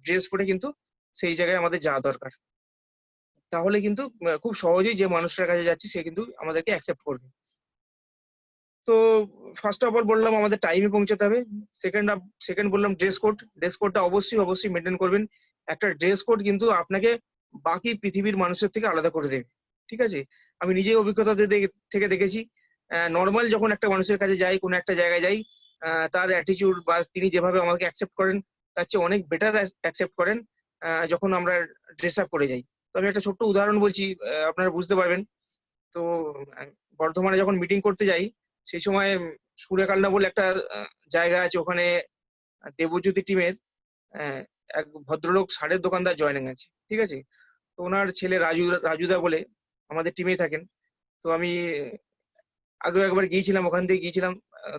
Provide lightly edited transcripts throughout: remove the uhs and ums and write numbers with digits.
Dress পরে কিন্তু সেই জায়গায় আমাদের যাওয়া দরকার। তাহলে কিন্তু খুব সহজেই যে মানুষটার কাছে যাচ্ছি সে কিন্তু আমাদেরকে অ্যাকসেপ্ট করবে। তো ফার্স্ট অফ অল বললাম আমাদের টাইমে পৌঁছাতে হবে। সেকেন্ড বললাম ড্রেস কোড। ড্রেস কোডটা অবশ্যই মেইনটেইন করবেন। একটা ড্রেস কোড কিন্তু আপনাকে বাকি পৃথিবীর মানুষের থেকে আলাদা করে দেবে। ঠিক আছে? আমি নিজেই অভিজ্ঞতা থেকে দেখেছি। নরমাল যখন একটা মানুষের কাছে যাই, কোনো একটা জায়গায় যাই, তার অ্যাটিটিউড বা তিনি যেভাবে আমাকে অ্যাকসেপ্ট করেন, তার চেয়ে অনেক বেটার অ্যাকসেপ্ট করেন যখন আমরা ড্রেস আপ করে যাই। তো আমি একটা ছোট্ট উদাহরণ বলছি, আপনারা বুঝতে পারবেন। তো আ বর্ধমানে যখন মিটিং করতে যাই, সেই সময় সুরেকালনা বলে একটা আ জায়গা আছে, ওখানে দেবজ্যোতি টিমের অ্যা এক ভদ্রলোক সারের দোকানদার জয়েনিং আছে। ঠিক আছে? তো উনার ছেলে রাজুদা বলে আমাদের টিমেই থাকেন। তো আমি আগেও একবার গিয়েছিলাম, ওখান থেকে গিয়েছিলাম।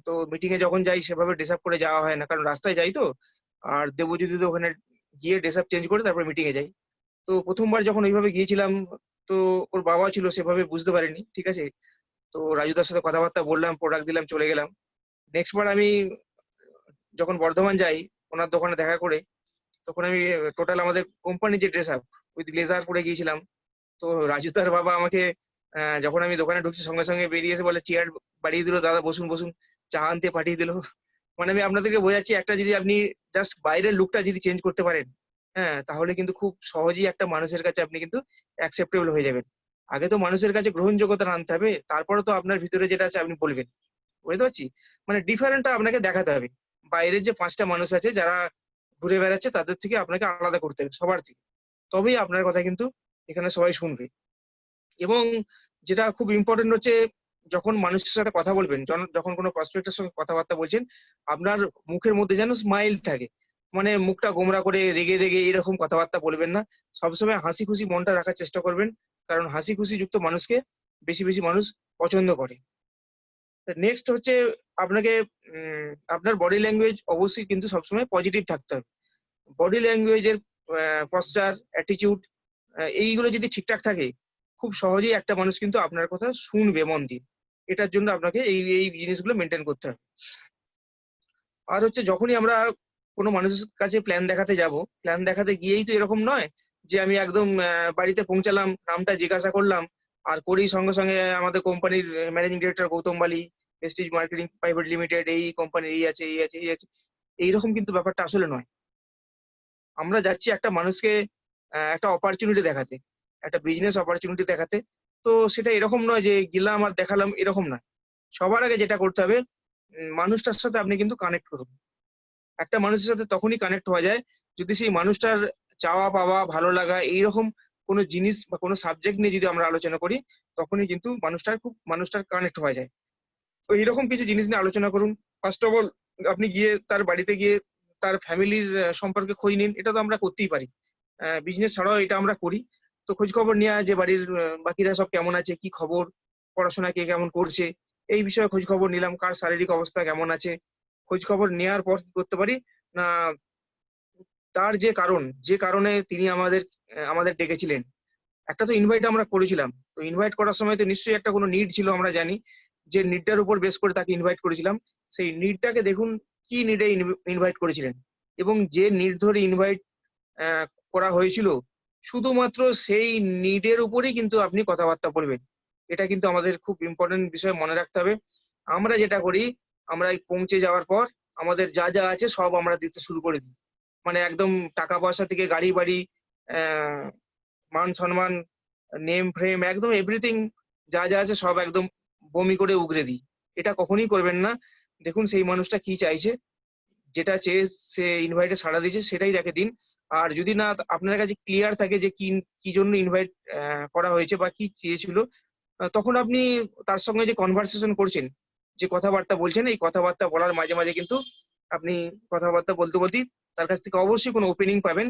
তো মিটিং এ যখন যাই সেভাবে ড্রেস আপ করে যাওয়া হয় না। কারণ রাস্তায় যাই তো। আর দেবজ্যোতি তো ওখানে গিয়ে ড্রেস আপ চেঞ্জ করে তারপর মিটিং এ যাই। তো ১ম বার যখন ওইভাবে গিয়েছিলাম, তো ওর বাবা ছিল, সেভাবে বুঝতে পারেনি। ঠিক আছে? তো রাজুদার সাথে কথাবার্তা বললাম, প্রোডাক্ট দিলাম, চলে গেলাম। নেক্সট বার আমি যখন বর্ধমান যাই, উনার দোকানে দেখা করে, তখন আমি টোটাল আমাদের কোম্পানির যে ড্রেস আপ উইথ ব্লেজার পরে গিয়েছিলাম। তো রাজুদার বাবা আমাকে যখন আমি দোকানে ঢুকছি সঙ্গে বেরিয়ে এসে বলে, চেয়ার বাড়িয়ে দিল, "দাদা বসুন, বসুন।" চা আনতে পাঠিয়ে দিল। মানে আমি আপনাদেরকে বোঝাচ্ছি, একটা যদি আপনি জাস্ট বাইরের লুকটা যদি চেঞ্জ করতে পারেন, হ্যাঁ? তাহলে কিন্তু খুব সহজেই একটা মানুষের কাছে আপনি কিন্তু অ্যাকসেপ্টেবল হয়ে যাবেন। আগে তো মানুষের কাছে গ্রহণযোগ্যতা আনতে হবে। তারপরে তো আপনার ভিতরে যেটা আছে আপনি বলবেন। বুঝতে পারছি? মানে ডিফারেন্টটা আপনাকে দেখাতে হবে। বাইরের যে ৫ টা মানুষ আছে যারা ঘুরে বেড়াচ্ছে তাদের থেকে আপনাকে আলাদা করতে হবে সবার থেকে। তবেই আপনার কথা কিন্তু এখানে সবাই শুনবে। এবং যেটা খুব ইম্পোর্টেন্ট হচ্ছে, যখন মানুষের সাথে কথা বলবেন, যখন কোনো প্রসপেক্ট এর সঙ্গে কথাবার্তা বলছেন, আপনার মুখের মধ্যে যেন স্মাইল থাকে। মানে মুখটা গোমড়া করে রেগে এরকম কথাবার্তা বলবেন না। সবসময় হাসিখুশি মনটা রাখার চেষ্টা করবেন। কারণ হাসিখুশি যুক্ত মানুষকে বেশি মানুষ পছন্দ করে। নেক্সট হচ্ছে আপনাকে আপনার বডি ল্যাঙ্গুয়েজ অবশ্যই কিন্তু সবসময় পজিটিভ থাকতে হবে। বডি ল্যাঙ্গুয়েজ এর পশ্চার, অ্যাটিটিউড এইগুলো যদি ঠিকঠাক থাকে, খুব সহজেই একটা মানুষ কিন্তু আপনার কথা শুনবে মন দিয়ে। এটার জন্য আপনাকে এই জিনিসগুলো মেইনটেইন করতে হবে। আর হচ্ছে যখনই আমরা কোনো মানুষের কাছে প্ল্যান দেখাতে যাবো, প্ল্যান দেখাতে গিয়েই তো এরকম নয় যে আমি একদম বাড়িতে পৌঁছালাম, নামটা জিজ্ঞাসা করলাম, আর করেই সঙ্গে আমাদের কোম্পানির ম্যানেজিং ডিরেক্টর গৌতম বালি, প্রেস্টিজ মার্কেটিং প্রাইভেট লিমিটেড, এই কোম্পানির এই আছে। এইরকম কিন্তু ব্যাপারটা আসলে নয়। আমরা যাচ্ছি একটা মানুষকে একটা অপরচুনিটি দেখাতে, একটা বিজনেস অপরচুনিটি দেখাতে। তো সেটা এরকম নয় যে গেলাম আর দেখালাম, এরকম না। সবার আগে যেটা করতে হবে, মানুষটার সাথে আপনি কিন্তু কানেক্ট করুন। একটা মানুষের সাথে তখনই কানেক্ট হওয়া যায় যদি সেই মানুষটার চাওয়া পাওয়া, ভালো লাগা এইরকম কোনো জিনিস বা কোনো সাবজেক্ট নিয়ে যদি আমরা আলোচনা করি, তখনই কিন্তু মানুষটার কানেক্ট হওয়া যায়। তো এইরকম কিছু জিনিস নিয়ে আলোচনা করুন। ফার্স্ট অফ অল আপনি গিয়ে তার বাড়িতে গিয়ে তার ফ্যামিলির সম্পর্কে খোঁজ নিন। এটা তো আমরা করতেই পারি। বিজনেস ছাড়াও এটা আমরা করি। তো খোঁজখবর নেয়া যে বাড়ির বাকিরা সব কেমন আছে, কি খবর, পড়াশোনা কে কেমন করছে, এই বিষয়ে খোঁজখবর নিলাম। কার শারীরিক অবস্থা কেমন আছে। খোঁজখবর নেয়ার পর কি করতে পারি না, তার যে কারণে তিনি আমাদের ডেকেছিলেন। একটা তো ইনভাইট আমরা করেছিলাম। তো ইনভাইট করার সময় তো নিশ্চয়ই একটা কোনো নিড ছিল, আমরা জানি। যে নিডটার উপর বেস করে তাকে ইনভাইট করেছিলাম। সেই নিডটাকে দেখুন, কি নিডে ইনভাইট করেছিলেন। এবং যে নিড ধরে ইনভাইট অ্যা করা হয়েছিল, শুধুমাত্র সেই নিডের উপরেই কিন্তু আপনি কথাবার্তা বলবেন। এটা কিন্তু আমাদের খুব ইম্পোর্টেন্ট বিষয় মনে রাখতে হবে। আমরা যেটা করি, আমরা এই পৌঁছে যাওয়ার পর আমাদের যা আছে সব আমরা দিতে শুরু করে দিই। মানে একদম টাকা-পয়সা থেকে গাড়ি-বাড়ি, অ্যা মান-সম্মান, নেম ফ্রেম, একদম এভরিথিং যা আছে সব একদম বমি করে উগরে দিই। এটা কখনোই করবেন না। দেখুন সেই মানুষটা কি চাইছে, যেটা চেয়ে সে ইনভাইটে সাড়া দিয়েছে সেটাই তাকে দিন। আর যদি না আপনার কাছে ক্লিয়ার থাকে যে কি জন্য ইনভাইট করা হয়েছে বা কি চেয়েছিল, তখন আপনি তার সঙ্গে যে কনভারসেশন করছেন, যে কথাবার্তা বলছেন, এই কথাবার্তা বলার মাঝে কিন্তু আপনি কথাবার্তা বলতেই তার কাছ থেকে অবশ্যই কোনো ওপেনিং পাবেন।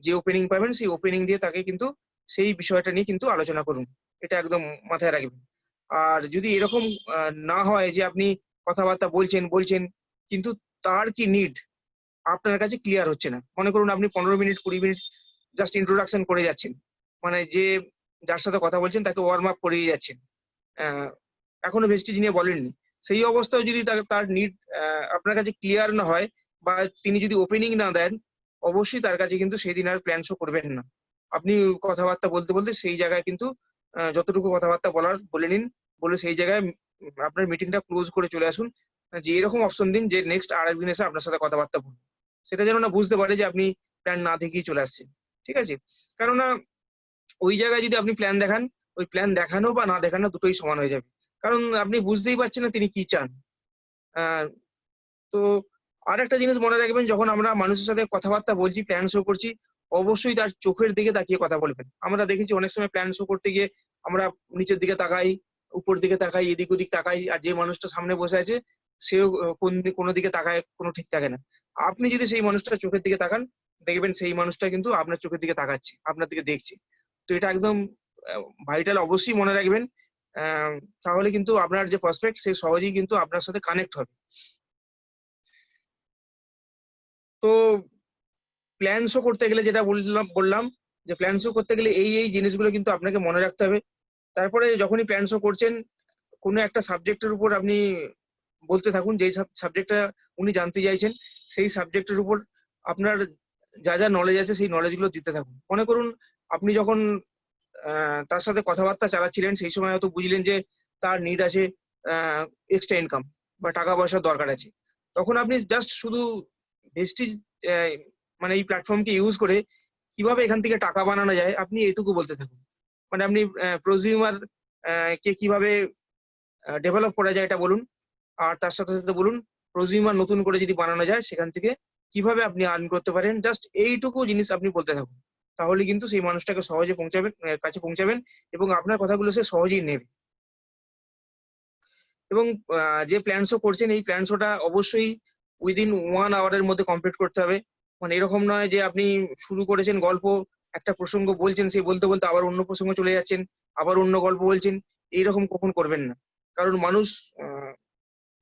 যে ওপেনিং পাবেন সেই ওপেনিং দিয়ে তাকে কিন্তু সেই বিষয়টা নিয়ে কিন্তু আলোচনা করুন। এটা একদম মাথায় রাখবেন। আর যদি এরকম আ না হয় যে আপনি কথাবার্তা বলছেন কিন্তু তার কি নিড আপনার কাছে ক্লিয়ার হচ্ছে না। মনে করুন আপনি ১৫ মিনিট ২০ মিনিট জাস্ট ইন্ট্রোডাকশন করে যাচ্ছেন। মানে যার সাথে কথা বলছেন তাকে ওয়ার্ম আপ করিয়ে যাচ্ছেন। অ্যা এখনো ভেস্টিজ নিয়ে বলেননি। সেই অবস্থায় যদি তার নিড আপনার কাছে ক্লিয়ার না হয় বা তিনি যদি ওপেনিং না দেন, অবশ্যই তার কাছে কিন্তু সেই দিন আর প্ল্যান শো করবেন না। আপনি কথাবার্তা বলতে, বলতে সেই জায়গায় কিন্তু যতটুকু কথাবার্তা বলার বলে নিন। বলে সেই জায়গায় আপনার মিটিংটা ক্লোজ করে চলে আসুন। যে এরকম অপশন দিন যে নেক্সট আরেকদিন এসে আপনার সাথে কথাবার্তা বলব। সেটা যেন না বুঝতে পারে যে আপনি প্ল্যান না দেখেই চলে আসছেন। ঠিক আছে? কেননা ওই জায়গায় যদি আপনি প্ল্যান দেখান, ওই প্ল্যান দেখানো বা না দেখানো দুটোই সমান হয়ে যাবে। কারণ আপনি বুঝতেই পারছেন না তিনি কি চান। আ তো আরেকটা জিনিস মনে রাখবেন, যখন আমরা মানুষের সাথে কথাবার্তা বলছি, প্ল্যান শো করছি, অবশ্যই তার চোখের দিকে তাকিয়ে কথা বলবেন। আমরা দেখেছি অনেক সময় প্ল্যান শো করতে গিয়ে আমরা নিচের দিকে তাকাই, উপর দিকে তাকাই, এদিক ওদিক তাকাই। আর যে মানুষটা সামনে বসে আছে সেও কোন দিকে তাকায় কোনো ঠিক থাকে না। আপনি যদি সেই মানুষটার চোখের দিকে তাকান, দেখবেন সেই মানুষটা কিন্তু আপনার চোখের দিকে তাকাচ্ছে, আপনার দিকে দেখছে। তো এটা একদম আ ভাইটাল, অবশ্যই মনে রাখবেন। আ তাহলে কিন্তু আপনার যে প্রসপেক্ট সে সহজেই কিন্তু আপনার সাথে কানেক্ট হবে। তো প্ল্যান শো করতে গেলে যেটা বললাম যে প্ল্যান শো করতে গেলে এই জিনিসগুলো কিন্তু আপনাকে মনে রাখতে হবে। তারপরে যখনই প্ল্যান শো করছেন, কোনো একটা সাবজেক্টের উপর আপনি বলতে থাকুন, যেই সাবজেক্টটা উনি জানতে চাইছেন, সেই সাবজেক্টের উপর আপনার যা নলেজ আছে সেই নলেজ গুলো দিতে থাকুন। মনে করুন আপনি যখন আ তার সাথে কথাবার্তা চালাচ্ছিলেন, সেই সময় হয়তো বুঝলেন যে তার নিড আছে আ এক্সট্রা ইনকাম বা টাকা-পয়সার দরকার আছে। তখন আপনি জাস্ট শুধু ভেস্টিজ অ্যা মানে এই প্ল্যাটফর্মকে ইউজ করে কিভাবে এখান থেকে টাকা বানানো যায়, আপনি এটুকু বলতে থাকুন। মানে আপনি প্রোজিউমার কে কিভাবে ডেভেলপ করা যায় এটা বলুন। আর তার সাথে বলুন প্রোজিউমার নতুন করে যদি বানানো যায় সেখান থেকে কিভাবে আপনি আর্ন করতে পারেন। জাস্ট এইটুকু জিনিস আপনি বলতে থাকুন। তাহলে কিন্তু সেই মানুষটাকে সহজে কাছে পৌঁছাবেন এবং আপনার কথাগুলো সে সহজেই নেবে। এবং আ যে প্ল্যান শো করছেন এই প্ল্যান শোটা অবশ্যই উইদিন 1 আওয়ার এর মধ্যে কমপ্লিট করতে হবে। মানে এরকম নয় যে আপনি শুরু করেছেন গল্প, একটা প্রসঙ্গ বলছেন, সেই বলতে আবার অন্য প্রসঙ্গে চলে যাচ্ছেন, আবার অন্য গল্প বলছেন। এইরকম কখনো করবেন না। কারণ মানুষ আ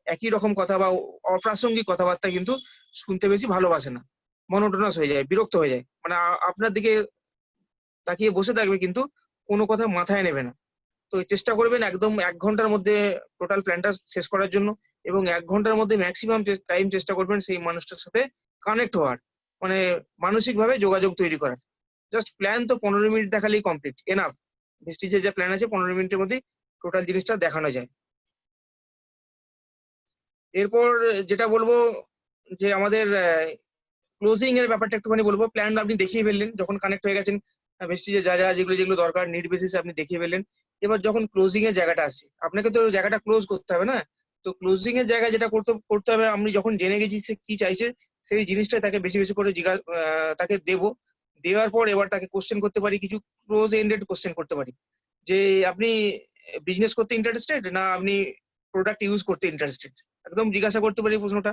একই রকম কথা বা অপ্রাসঙ্গিক কথাবার্তা কিন্তু শুনতে বেশি ভালোবাসে না। মনোটোনাস হয়ে যায়, বিরক্ত হয়ে যায়। মানে আপনার দিকে তাকিয়ে বসে থাকবে কিন্তু কোনো কথা মাথায় নেবে না। তো চেষ্টা করবেন একদম ১ ঘন্টার মধ্যে টোটাল প্ল্যানটা শেষ করার জন্য এবং ১ ঘন্টার মধ্যে মেক্সিমাম টাইম চেষ্টা করবেন সেই মানুষটার সাথে কানেক্ট হওয়ার। মানে মানসিকভাবে যোগাযোগ তৈরি করার। জাস্ট প্ল্যান তো ১৫ মিনিট দেখালেই কমপ্লিট, এনাফ। ভেস্টিজের যা প্ল্যান আছে ১৫ মিনিটের মধ্যেই টোটাল জিনিসটা দেখানো যায়। এরপর যেটা বলব যে আমাদের ক্লোজিং এর ব্যাপারটা একটুখানি বলব। প্ল্যান আপনি দেখিয়ে ফেললেন। যখন কানেক্ট হয়ে গেছেন, ভেস্টিজে যেগুলো দরকার নিড বেসিস এ আপনি দেখিয়ে ফেললেন। এবার যখন ক্লোজিং এর জায়গাটা আসছে, আপনাকে তো জায়গাটা ক্লোজ করতে হবে না? তো ক্লোজিং এর জায়গায় যেটা করতে হবে, আমি যখন জেনে গেছি সে কি চাইছে, সেই জিনিসটাই তাকে বেশি করে তাকে দেব। দেওয়ার পর এবার তাকে কোয়েশ্চেন করতে পারি, কিছু ক্লোজ এন্ডেড কোয়েশ্চেন করতে পারি। যে আপনি বিজনেস করতে ইন্টারেস্টেড না আপনি প্রোডাক্ট ইউজ করতে ইন্টারেস্টেড? একদম জিজ্ঞাসা করতে পারি প্রশ্নটা।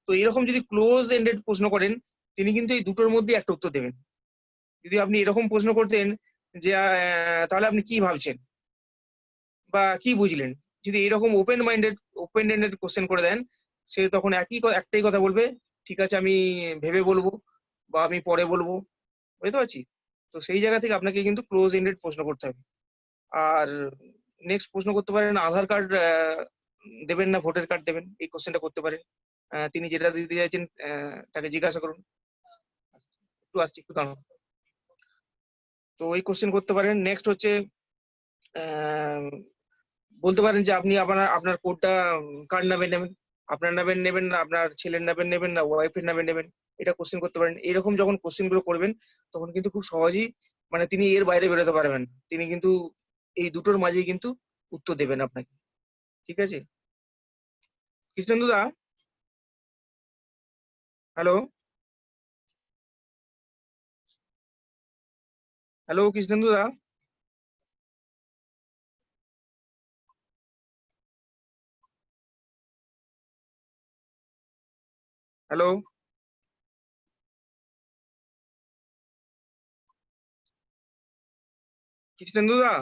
তো এরকম যদি ক্লোজ এন্ডেড প্রশ্ন করেন, তিনি কিন্তু এই দুটোর মধ্যেই একটা উত্তর দেবেন। যদি আপনি এরকম প্রশ্ন করতেন যে, "তাহলে আপনি কি ভাবছেন? বা কি বুঝলেন?" যদি এরকম ওপেন এন্ডেড কোয়েশ্চেন করে দেন, সে তখন একটাই কথা বলবে, "ঠিক আছে, আমি ভেবে বলব" বা "আমি পরে বলব।" বুঝতে পারছি? তো সেই জায়গা থেকে আপনাকে কিন্তু ক্লোজ এন্ডেড প্রশ্ন করতে হবে। আর নেক্সট প্রশ্ন করতে পারেন, আধার কার্ড দেবেন না ভোটার কার্ড দেবেন? এই কোয়েশ্চেনটা করতে পারেন। তিনি যেটা দিতে চাইছেন তাকে জিজ্ঞাসা করুন। একটু দাঁড়ান। তো এই কোয়েশ্চেন করতে পারেন। নেক্সট হচ্ছে অ্যা বলতে পারেন যে আপনি আপনার কোডটা কার নামে নেবেন? আপনার নামে নেবেন না আপনার ছেলের নামে নেবেন না ওয়াইফের নামে নেবেন? এটা কোয়েশ্চেন করতে পারেন। এরকম যখন কোয়েশ্চেন গুলো করবেন তখন কিন্তু খুব সহজেই, মানে তিনি এর বাইরে বেরোতে পারবেন না। তিনি কিন্তু এই দুটোর মাঝেই কিন্তু উত্তর দেবেন আপনাকে। ঠিক আছে? কৃষ্ণেন্দু দা, হ্যালো? হ্যালো কৃষ্ণেন্দু দা? হ্যালো? কৃষ্ণেন্দু দা?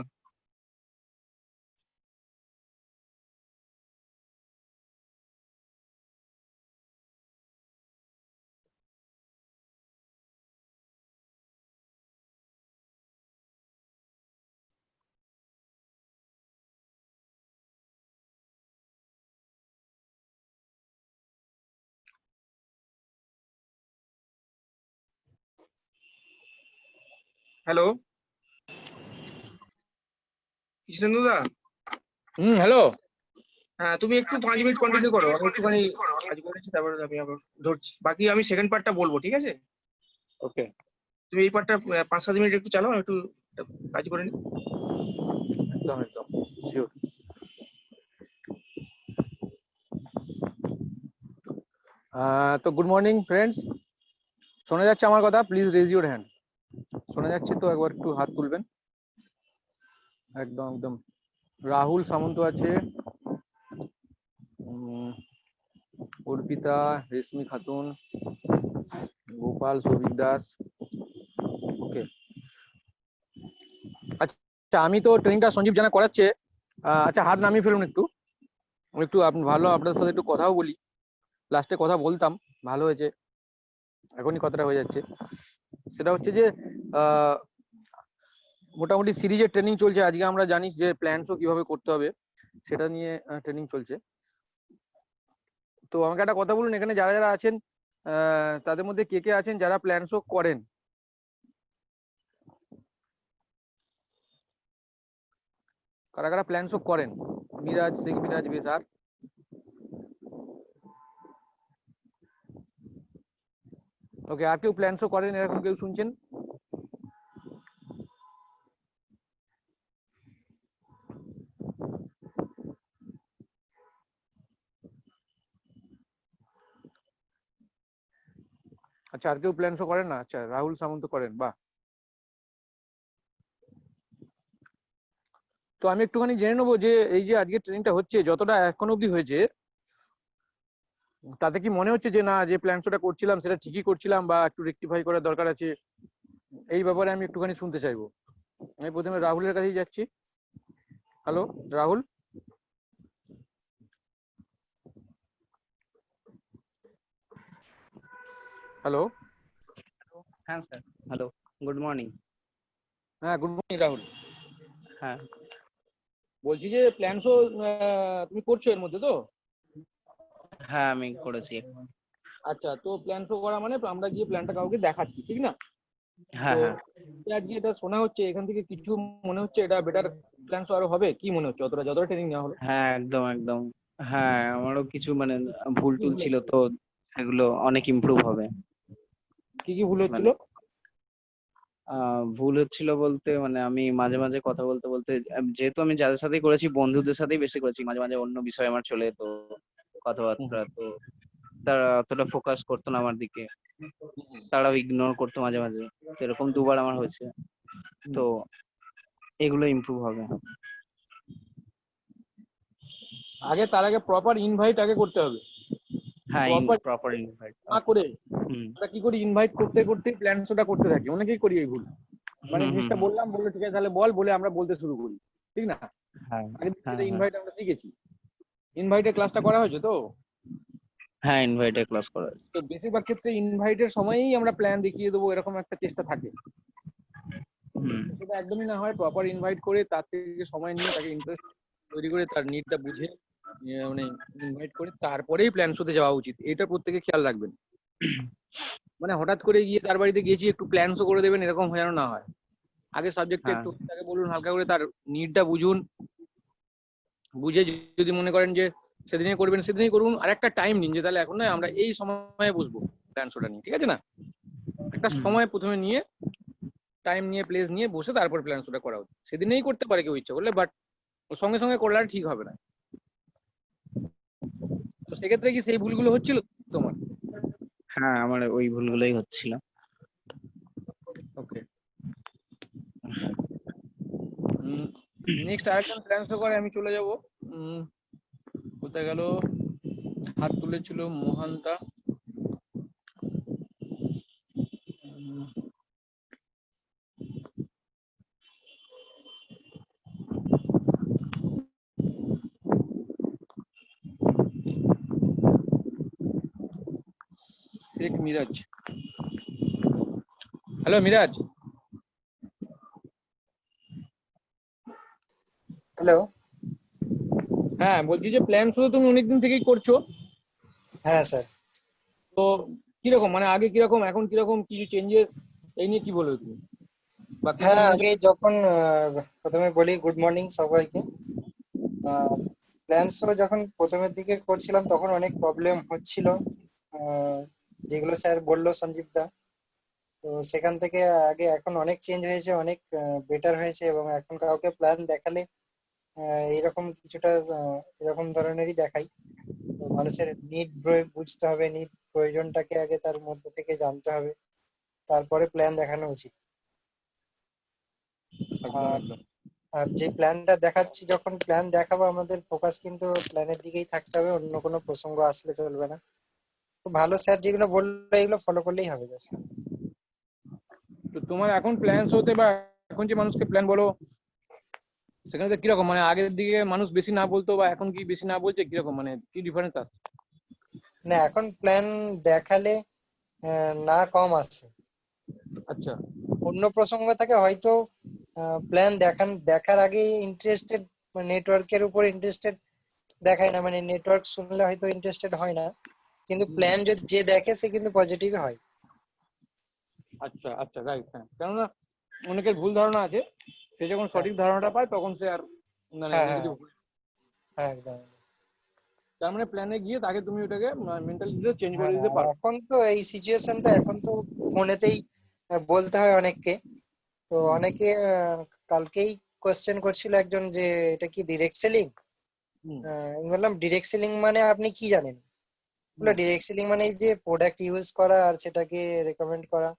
হ্যালো, কৃষ্ণেন্দু দা। হ্যালো। হ্যাঁ, তুমি একটু 5 মিনিট কন্টিনিউ করো, আমি একটুখানি কাজ করেছি, তারপরে আমি আবার ধরছি। বাকি আমি সেকেন্ড পার্টটা বলবো, ঠিক আছে? ওকে, তুমি এই পার্টটা 5-7 মিনিট একটু চালাও, আমি একটু একটা কাজ করে নিই। একদম একদম শিওর। তো গুড মর্নিং ফ্রেন্ডস, শোনা যাচ্ছে আমার কথা? Please raise your hand. শোনা যাচ্ছে তো? একবার একটু হাত তুলবেন। একদম একদম। রাহুল সামন্ত আছে, অর্পিতা, রেশমি খাতুন, গোপাল, সৌভিক দাস। ওকে, আচ্ছা আমি তো ট্রেনিংটা সঞ্জীব জানা করাচ্ছে। আচ্ছা হাত নামিয়ে ফেলুন একটু, একটু আপনি ভালো আপনাদের সাথে একটু কথাও বলি। লাস্টে কথা বলতাম, ভালো হয়েছে এখনই কথাটা হয়ে যাচ্ছে। সেটা হচ্ছে যে মোটামুটি সিরিজের ট্রেনিং চলছে। আজকে আমরা জানি যে প্ল্যান শো কিভাবে করতে হবে সেটা নিয়ে ট্রেনিং চলছে। তো আমাকে একটা কথা বলুন, এখানে যারা যারা আছেন তাদের মধ্যে কে কে আছেন যারা প্ল্যান শো করেন? কারা কারা প্ল্যান শো করেন? মিরাজ, শেখ মিরাজ, বেশ। আর ওকে, আর কেউ প্ল্যান শো করেন এরকম কেউ শুনছেন? আচ্ছা, আর কেউ প্ল্যান শো করেন না? আচ্ছা, রাহুল সামন্ত করেন, বাহ। তো আমি একটুখানি জেনে নেবো যে এই যে আজকে ট্রেনিংটা হচ্ছে, যতটা এখন অবধি হয়েছে, তাতে কি মনে হচ্ছে যে না, যে প্ল্যান শোটা করছিলাম সেটা ঠিকই করছিলাম বা একটু রেকটিফাই করার দরকার আছে? এই ব্যাপারে আমি একটুখানি শুনতে চাইবো। আমি প্রথমে রাহুলের কাছেই যাচ্ছি। হ্যালো রাহুল। হ্যালো। হ্যাঁ স্যার, হ্যালো, গুড মর্নিং। হ্যাঁ, গুড মর্নিং রাহুল। হ্যাঁ বলছি যে প্ল্যান শো তুমি করছো এর মধ্যে তো? হ্যাঁ আমি করেছি। আচ্ছা, তো প্ল্যান শো করা মানে আমরা গিয়ে প্ল্যানটা কাউকে দেখাচ্ছি, ঠিক না? হ্যাঁ তো হ্যাঁ আজকে এটা শোনা হচ্ছে, এখান থেকে কিছু মনে হচ্ছে এটা বেটার প্ল্যান শো আরো হবে? কি মনে হচ্ছে যতটা ট্রেনিং নেওয়া হলো? হ্যাঁ একদম একদম। হ্যাঁ আমারও কিছু মানে ভুল কি টুল ভুল ছিল, হচ্ছিল? তো সেগুলো অনেক ইমপ্রুভ হবে। কি কি ভুল হচ্ছিল? মানে ভুল হচ্ছিল বলতে মানে আমি মাঝে মাঝে কথা বলতে বলতে, যেহেতু আমি যাদের সাথেই করেছি বন্ধুদের সাথেই বেশি করেছি, মাঝে মাঝে অন্য বিষয় আমার চলে যেত কথাবার্তা, তো তারা অতটা ফোকাস করতো না আমার দিকে, তারাও ইগনোর করতো মাঝে মাঝে। তো এরকম দুবার আমার হয়েছে, তো এগুলো ইমপ্রুভ হবে। আগে তার আগে প্রপার ইনভাইট আগে করতে হবে। হ্যাঁ প্রপার প্রপার ইনভাইট। না করে হুম আমরা কি করি, ইনভাইট করতে করতে প্ল্যান শোটা করতে থাকি, অনেকেই করি এই ভুল। মানে হুম হুম জিনিসটা হুম। বললাম, বললো ঠিক আছে তাহলে বল, বলে আমরা বলতে শুরু করি, ঠিক না? হ্যাঁ আগে হ্যাঁ হ্যাঁ ইনভাইট আমরা শিখেছি। ইনভাইটের ক্লাসটা করা হয়েছে তো? হ্যাঁ ইনভাইটে ক্লাস করা। তো বেশিরভাগ ক্ষেত্রে ইনভাইটের সময়ই আমরা প্ল্যান দেখিয়ে দেবো, এরকম একটা চেষ্টা থাকে। হুম সেটা একদমই না হয়, প্রপার ইনভাইট করে তার থেকে সময় নিয়ে তাকে ইন্টারেস্ট তৈরি করে তার নিডটা বুঝে মানে ইনভাইট করে তারপরেই প্ল্যান শোতে যাওয়া উচিত। এটা প্রত্যেকে খেয়াল রাখবেন। মানে হঠাৎ করে গিয়ে তার বাড়িতে গেছি একটু প্ল্যান শো করে দেবেন, এরকম যেন না হয়। আগে সাবজেক্টটা হ্যাঁ একটু তাকে বলুন, হালকা করে তার নিডটা বুঝুন, বুঝে যদি মনে করেন যে সেদিনই করবেন সেদিনই করুন। আর একটা টাইম নিন, যে তাহলে এখন নয়, আমরা এই সময়ে বসবো প্ল্যান শোটা নিয়ে, ঠিক আছে না? একটা হুম সময় প্রথমে নিয়ে, টাইম নিয়ে, প্লেস নিয়ে বসে তারপর প্ল্যান শোটা করা উচিত। সেদিনেই করতে পারে কেউ ইচ্ছা করলে, বাট সঙ্গে সঙ্গে করলে আর ঠিক হবে না। তো সেক্ষেত্রে কি সেই ভুলগুলো হচ্ছিল তোমার? হ্যাঁ আমার ওই ভুলগুলোই হচ্ছিল। ওকে, নেক্সট আরেকজন প্ল্যান শো করে আমি চলে যাব। কোথায় গেল? হাত তুলেছিল মোহান্তা। শেখ মিরাজ। হ্যালো মিরাজ। হ্যালো। হ্যাঁ, বলছি যে প্ল্যান শো তুমি অনেকদিন থেকেই করছো, হ্যাঁ স্যার। তো কিরকম, মানে আগে কিরকম এখন কিরকম, কিছু চেঞ্জেস এই নিয়ে কি বলবে তুমি? বা বাকি হ্যাঁ, অন্য আগে যখন প্রথমে বলি গুড মর্নিং সবাইকে। প্ল্যান শো যখন প্রথমের দিকে করছিলাম তখন অনেক প্রবলেম হচ্ছিল, আহ, যেগুলো স্যার বললো সঞ্জীব দা। তো সেখান থেকে আগে এখন অনেক চেঞ্জ হয়েছে, অনেক বেটার হয়েছে, এবং এখন কাউকে প্ল্যান দেখালে এরকম কিছুটা এরকম ধরনেরই দেখাই। তো মানুষের নিড বুঝতে হবে, নিড প্রয়োজনটাকে আগে তার মধ্যে থেকে জানতে হবে, তারপরে প্ল্যান দেখানো উচিত। একদম আর একদম আর যে প্ল্যানটা দেখাচ্ছি, যখন প্ল্যান দেখাবো আমাদের ফোকাস কিন্তু প্ল্যানের দিকেই থাকতে হবে, অন্য কোনো প্রসঙ্গ আসলে চলবে না। খুব ভালো স্যার যেগুলো বললো এগুলো ফলো করলেই হবে ব্যাস। তো তোমার এখন প্ল্যান হতে বা এখন যে মানুষকে প্ল্যান বলো সেখানে কিরকম, মানে আগের দিকে মানুষ বেশি না বলতো বা এখন কি বেশি না বলছে, কিরকম মানে কি ডিফারেন্স আসছে? না, এখন প্ল্যান দেখালে না কম আসছে। আচ্ছা অন্য প্রসঙ্গ থাকে হয়তো প্ল্যান দেখার আগে ইন্টারেস্টেড, নেটওয়ার্কের উপর ইন্টারেস্টেড দেখায় না, মানে নেটওয়ার্ক শুনলে হয়তো ইন্টারেস্টেড হয় না, কিন্তু প্ল্যান যদি যে দেখে সে কিন্তু পজিটিভ হয়। আচ্ছা আচ্ছা রাইট, হ্যাঁ, কেননা অনেকের ভুল ধারণা আছে, সে যখন হ্যাঁ, সঠিক ধারণাটা পায় তখন সে আর মানে হ্যাঁ, হ্যাঁ, নেগেটিভ। হ্যাঁ, একদম। তার মানে প্ল্যানে গিয়ে তাকে তুমি ওটাকে মেন্টালিটিটা চেঞ্জ করে হ্যাঁ, দিতে আর পারো। এখন তো এই সিচুয়েশন তো এখন তো ফোনেতেই বলতে হয় অনেককে। তো অনেকে কালকেই কোশ্চেন করছিল একজন যে এটা কি ডিরেক্ট সেলিং। হুম আমি বললাম ডিরেক্ট সেলিং মানে আপনি কি জানেন? বলে হুম ডিরেক্ট সেলিং মানে এই যে প্রোডাক্ট ইউজ করা আর সেটাকে রেকমেন্ড করা।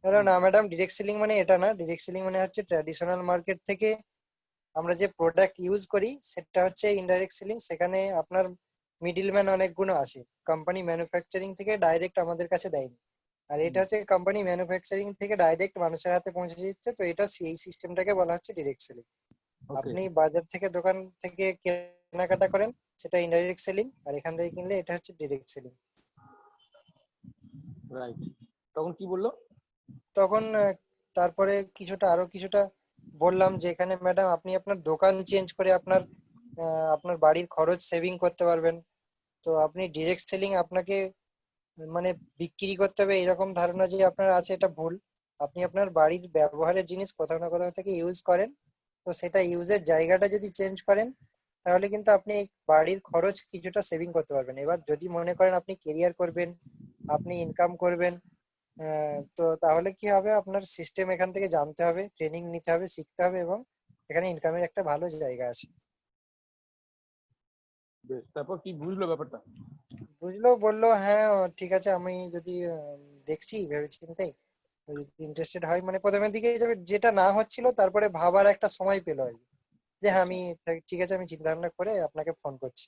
বললাম, হুম না ম্যাডাম, ডিরেক্ট সেলিং মানে এটা না। ডিরেক্ট সেলিং মানে হচ্ছে ট্র্যাডিশনাল মার্কেট থেকে আমরা যে প্রোডাক্ট ইউজ করি সেটা হচ্ছে ইনডাইরেক্ট সেলিং। সেখানে আপনার মিডিলম্যান অনেকগুলো আছে, কোম্পানি ম্যানুফ্যাকচারিং থেকে ডাইরেক্ট আমাদের কাছে দেয়নি। আর এটা হুম হচ্ছে কোম্পানি ম্যানুফ্যাকচারিং থেকে ডাইরেক্ট মানুষের হাতে পৌঁছে দিচ্ছে, তো এটা সেই সিস্টেমটাকে বলা হচ্ছে ডিরেক্ট সেলিং। ওকে আপনি বাজার থেকে, দোকান থেকে কেনাকাটা করেন, সেটা ইনডাইরেক্ট সেলিং, আর এখান থেকে কিনলে এটা হচ্ছে ডিরেক্ট সেলিং। রাইট, তখন কি বললো? তখন তারপরে আরো কিছুটা বললাম যে এখানে ম্যাডাম আপনি আপনার দোকান চেঞ্জ করে আপনার বাড়ির খরচ সেভিং করতে পারবেন। তো আপনি ডিরেক্ট সেলিং আপনাকে মানে বিক্রি করতে হবে এরকম ধারণা যে আপনার আছে, এটা ভুল। আপনি আপনার বাড়ির ব্যবহারের জিনিস কোথাও না কোথাও থেকে ইউজ করেন, তো সেটা ইউজের জায়গাটা যদি চেঞ্জ করেন তাহলে কিন্তু আপনি এই বাড়ির খরচ কিছুটা সেভিং করতে পারবেন। এবার যদি মনে করেন আপনি কেরিয়ার করবেন, আপনি ইনকাম করবেন, তো তাহলে কি হবে, আপনার সিস্টেম এখান থেকে জানতে হবে, ট্রেনিং নিতে হবে, শিখতে হবে, এবং এখানে ইনকামের একটা ভালো জায়গা আছে। বেশ, তারপর কি বুঝলো ব্যাপারটা? বুঝলো, বললো হ্যাঁ ঠিক আছে, আমি যদি দেখছি ভেবেচিন্তে, তো যদি ইন্টারেস্টেড হয়, মানে প্রথমের দিকে যেটা না হচ্ছিল তারপরে ভাবার একটা সময় পেলো আর কি, যে হ্যাঁ আচ্ছা, আমি ঠিক আছে, আমি চিন্তা ভাবনা করে আপনাকে ফোন করছি।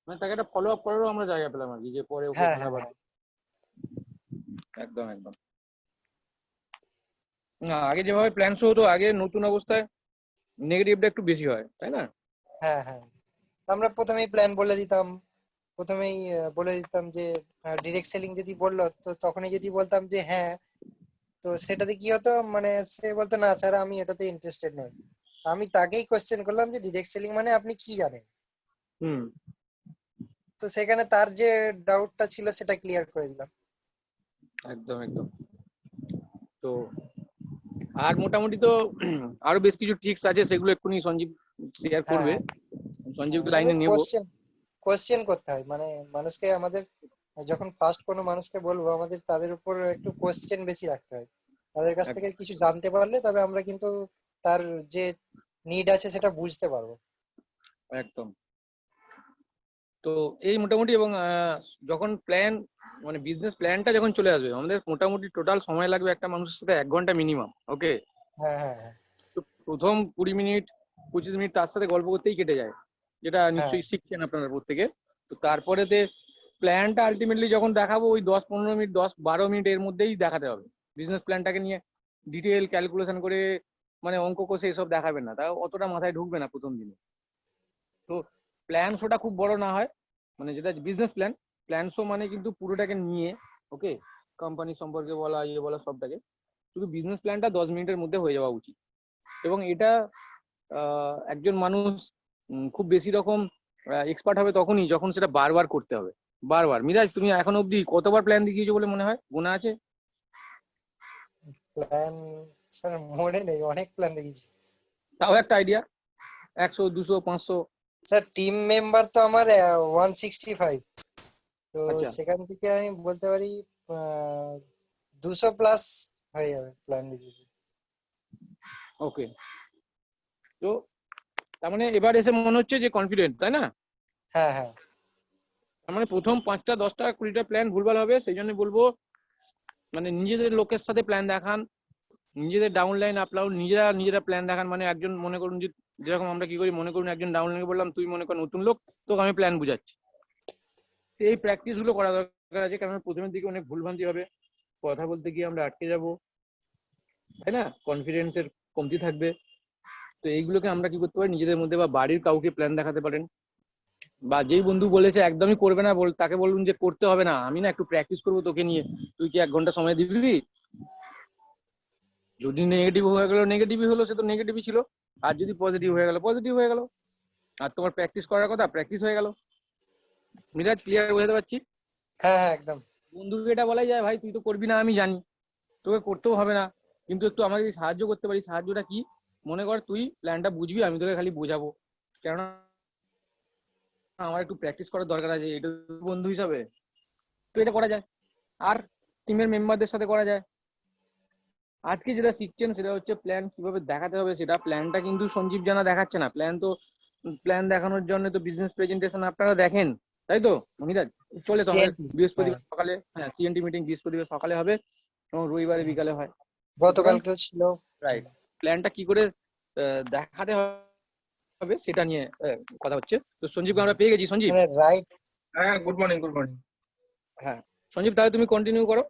মানে তাকে একটা ফলো আপ করারও আমরা জায়গা পেলাম আর কি, যে পরে ওকে হ্যাঁ, হ্যাঁ, ধন্যবাদ। হ্যাঁ, একদম একদম। না, আগে যেভাবে প্ল্যান শো হতো, আগে নতুন অবস্থায় নেগেটিভটা একটু বেশি হয়, তাই না? হ্যাঁ, হ্যাঁ। আমরা প্রথমেই প্ল্যান বলে দিতাম, প্রথমেই বলে দিতাম যে ডিরেক্ট সেলিং যদি বললো তো তখনই যদি বলতাম যে হ্যাঁ, তো সেটাতে কি হতো, মানে সে বলতো না স্যার আমি এটাতে ইন্টারেস্টেড নই। আমি তাকেই কোশ্চেন করলাম যে ডিরেক্ট সেলিং মানে আপনি কি জানেন। হুম তো সেখানে তার যে ডাউটটা ছিল সেটা ক্লিয়ার করে দিলাম। একদম একদম। তো আর মোটামুটি তো আরো বেশ কিছু ট্রিক্স আছে, সেগুলো এক্ষুনি সঞ্জীব শেয়ার হ্যাঁ, করবে। হ্যাঁ, হ্যাঁ, সঞ্জীবকে এখানে লাইনে নেব। কোশ্চেন করতে হয়, মানে মানুষকে আমাদের যখন ফার্স্ট কোনো মানুষকে বলবো আমাদের তাদের উপর একটু কোশ্চেন বেশি রাখতে হয়। তাদের কাছ থেকে কিছু জানতে পারলে তবে আমরা কিন্তু তার যে নিড আছে সেটা বুঝতে পারবো। একদম। তো এই মোটামুটি, এবং যখন প্ল্যান মানে বিজনেস প্ল্যানটা যখন চলে আসবে, আমাদের মোটামুটি টোটাল সময় লাগবে একটা মানুষের সাথে 1 ঘন্টা মিনিমাম। ওকে, হ্যাঁ, হ্যাঁ, হ্যাঁ, তো প্রথম 20 মিনিট 25 মিনিট তার সাথে গল্প করতেই কেটে যায়, যেটা হ্যাঁ, নিশ্চয়ই শিখছেন আপনারা প্রত্যেকে। তো তারপরেতে প্ল্যানটা আলটিমেটলি যখন দেখাবো, ওই 10-15 মিনিট 10-12 মিনিট এর মধ্যেই দেখাতে হবে। বিজনেস প্ল্যানটাকে নিয়ে ডিটেল ক্যালকুলেশন করে মানে অঙ্ক কষে এসব দেখাবেন না, তাও অতটা মাথায় ঢুকবে না প্রথম দিনে। তো প্ল্যান শোটা খুব বড় না হয়, মানে যেটা বিজনেস প্ল্যান, প্ল্যান শো মানে কিন্তু পুরোটাকে নিয়ে, ওকে, কোম্পানি সম্পর্কে বলা, ইয়ে বলা, সবটাকে, শুধু বিজনেস প্ল্যানটা 10 মিনিটের মধ্যে হয়ে যাওয়া উচিত। এবং এটা একজন মানুষ খুব বেশি রকম এক্সপার্ট হবে তখনই যখন সেটা বারবার করতে হবে। বারবার। মিরাজ, তুমি এখন অবধি কতবার প্ল্যান দেখিয়েছো বলে মনে হয়, গোনা আছে? প্ল্যান স্যার মনে নেই, অনেক প্ল্যান দেখেছি তাও একটা আইডিয়া, 100, 200, 500? স্যার। টিম মেম্বার তো আমার 165, তো আচ্ছা, সেখান থেকে আমি বলতে পারি 200+ হয়ে যাবে প্ল্যান দেখেছি। ওকে। তো তার মানে এবার এসে মনে হচ্ছে যে কনফিডেন্ট, তাই না? হ্যাঁ হ্যাঁ তার মানে প্রথম 5টা 10টা 20টা প্ল্যান ভুলভাল হবে, সেই জন্য বলবো মানে নিজেদের লোকের সাথে প্ল্যান দেখান, নিজেদের ডাউনলাইন আপলাউড নিজেরা প্ল্যান দেখান। মানে একজন মনে করুন যে যেরকম আমরা কি করি, মনে করুন একজন ডাউনলাইনে বললাম তুই মনে কর নতুন লোক, তোকে আমি প্ল্যান বুঝাচ্ছি। তো এই প্র্যাকটিস গুলো করা দরকার আছে, কারণ প্রথমের দিকে অনেক ভুলভ্রান্তি হবে, কথা বলতে গিয়ে আমরা আটকে যাব, তাই না? কনফিডেন্সের কমতি থাকবে। তো এইগুলোকে আমরা কি করতে পারি, নিজেদের মধ্যে বা বাড়ির কাউকে প্ল্যান দেখাতে পারেন, বা যেই বন্ধু বলেছে একদমই করবে না তাকে বলুন যে করতে হবে না, আমি না একটু প্র্যাকটিস করবো তোকে নিয়ে, তুই কি 1 ঘন্টা সময় দিবি? যদি নেগেটিভ হয়ে গেল নেগেটিভই হলো, সে তো নেগেটিভই ছিল। আর যদি পজিটিভ হয়ে গেল পজিটিভ হয়ে গেল। আর তোমার প্র্যাকটিস করার কথা প্র্যাকটিস হয়ে গেল। মিরাজ, ক্লিয়ার বোঝাতে পারছি? হ্যাঁ হ্যাঁ একদম। বন্ধুকে এটা বলাই যায়, ভাই তুই তো করবি না আমি জানি, তোকে করতেও হবে না, কিন্তু একটু আমাকে যদি সাহায্য করতে পারি, সাহায্যটা কি? মনে কর তুই প্ল্যানটা বুঝবি, আমি তোকে খালি বোঝাবো, কেননা আমার একটু প্র্যাকটিস করার দরকার আছে, এটা বন্ধু হিসাবে। তো এটা করা যায়। আর টিমের মেম্বারদের সাথে করা যায়। আজকে যেটা শিখছেন সেটা হচ্ছে প্ল্যান কিভাবে দেখাতে হবে, সেটা প্ল্যানটা কিন্তু সঞ্জীব জানা দেখাচ্ছে না। প্ল্যান দেখানোর জন্য তো বিজনেস প্রেজেন্টেশন আপনারা দেখেন, তাই তো মনিরাজ? চলে তো আমাদের সিএনটি, হ্যাঁ বৃহস্পতিবার সকালে, হ্যাঁ সিএনটি মিটিং বৃহস্পতিবার সকালে হবে এবং রবিবারে বিকালে হয়। সুতরাং গতকালকেও ছিল। রাইট, প্ল্যানটা কি করে দেখাতে হবে সেটা নিয়ে কথা হচ্ছে। তো সঞ্জীবকে আমরা পেয়ে গেছি। সঞ্জীব, মানে রাইট। হ্যাঁ, গুড মর্নিং, গুড মর্নিং। হ্যাঁ সঞ্জীব, তাহলে তুমি কন্টিনিউ করো।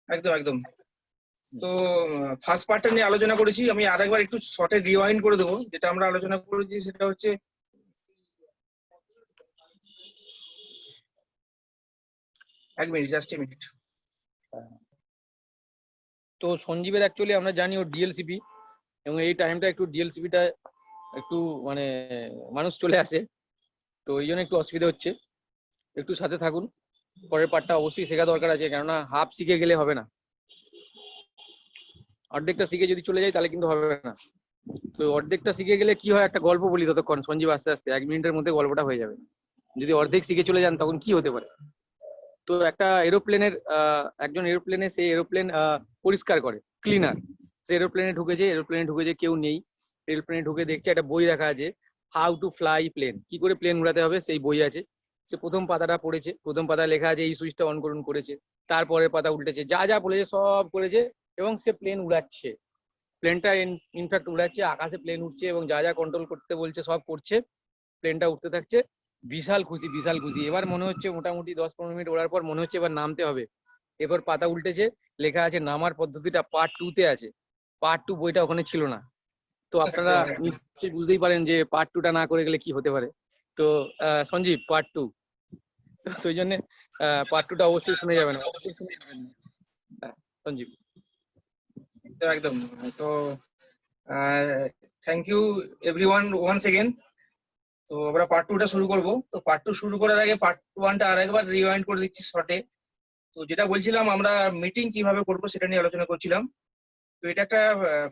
একদম একদম। তো ফার্স্ট পার্টটা নিয়ে আলোচনা করেছি, আমি আরেকবার একটু শর্টে রিওয়াইন্ড করে দেবো। যেটা আমরা আলোচনা করেছি সেটা হচ্ছে, এক মিনিট, জাস্ট এ মিনিট। তো সঞ্জীবের অ্যাকচুয়ালি আমরা জানি ও ডিএলসিপি, এবং এই টাইমটা একটু ডিএলসিপিটা একটু মানে মানুষ চলে আসে, তো এই জন্য একটু অসুবিধা হচ্ছে। একটু সাথে থাকুন, পরের পার্টটা অবশ্যই শেখা দরকার আছে, কেননা হাফ শিখে গেলে হবে না, অর্ধেকটা শিখে যদি চলে যাই তাহলে কিন্তু হবে না। তো অর্ধেকটা শিখে গেলে কি হয়, একটা গল্প বলি ততক্ষণ, সঞ্জীব আস্তে আস্তে 1 মিনিটের মধ্যে গল্পটা হয়ে যাবে। যদি অর্ধেক শিখে চলে যান তখন কি হতে পারে? তো একটা এরোপ্লেনের একজন এরোপ্লেনে, সেই এরোপ্লেন পরিষ্কার করে, ক্লিনার, সে এরোপ্লেনে ঢুকেছে কেউ নেই, এরোপ্লেনে ঢুকে দেখছে একটা বই রাখা আছে, হাউ টু ফ্লাই প্লেন, কি করে প্লেন উড়াতে হবে সেই বই আছে। সে প্রথম পাতাটা পড়েছে, প্রথম পাতায় লেখা আছে এই সুইচটা অন করুন, করেছে। তারপরের পাতা উল্টেছে, যা যা বলেছে সব করেছে, এবং সে প্লেন উড়াচ্ছে, প্লেনটা ইনফ্যাক্ট উড়াচ্ছে, আকাশে প্লেন উঠছে এবং যা যা কন্ট্রোল করতে বলছে সব করছে, প্লেনটা উঠতে থাকছে। বিশাল খুশি, বিশাল খুশি। এবার মনে হচ্ছে মোটামুটি 10-15 মিনিট ওড়ার পর মনে হচ্ছে এবার নামতে হবে। এবার পাতা উল্টেছে, লেখা আছে নামার পদ্ধতিটা পার্ট 2 তে আছে, পার্ট 2 বইটা ওখানে ছিল না। তো আপনারা নিশ্চয়ই বুঝতেই পারেন যে পার্ট 2টা না করে গেলে কি হতে পারে। তো সঞ্জীব, পার্ট 2, সেই জন্য পার্ট 2টা অবশ্যই শুনে যাবেন, অবশ্যই শুনে যাবেন। সঞ্জীব, একদম একদম। তো thank you everyone once again. তো আমরা পার্ট 2টা শুরু করব। তো পার্ট 2 শুরু করার আগে পার্ট 1টা আরেকবার রিওয়াইন্ড করে দিচ্ছি শর্টে। তো যেটা বলছিলাম, আমরা মিটিং কিভাবে করব সেটা নিয়ে আলোচনা করছিলাম। তো এটা একটা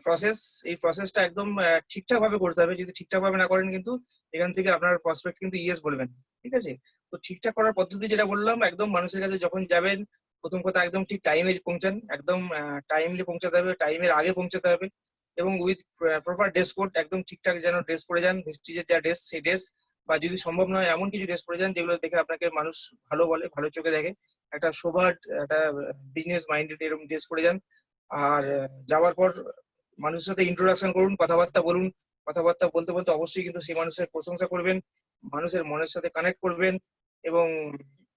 প্রসেস, এই প্রসেসটা একদম ঠিকঠাক ভাবে করতে হবে। যদি ঠিকঠাক ভাবে না করেন কিন্তু এখান থেকে আপনার প্রসপেক্ট কিন্তু ইয়েস বলবেন, ঠিক আছে? তো ঠিকঠাক করার পদ্ধতি যেটা বললাম, একদম মানুষের কাছে যখন যাবেন, প্রথম কথা একদম ঠিক টাইমে পৌঁছান, একদম টাইমলি পৌঁছাতে হবে, টাইমের আগে পৌঁছাতে হবে, এবং উইথ প্রপার ড্রেস কোড, একদম ঠিকঠাক যেন ড্রেস পরে যান, ভেস্টিজের যা ড্রেস সেই ড্রেস, বা যদি সম্ভব নয় এমন কিছু ড্রেস পরে যান যেগুলো দেখে আপনাকে মানুষ ভালো বলে, ভালো চোখে দেখে, একটা সোবার, একটা বিজনেস মাইন্ডেড এরকম ড্রেস পরে যান। আর যাওয়ার পর মানুষের সাথে ইন্ট্রোডাকশন করুন, কথাবার্তা বলুন, কথাবার্তা বলতে বলতে অবশ্যই কিন্তু সেই মানুষের প্রশংসা করবেন, মানুষের মনের সাথে কানেক্ট করবেন, এবং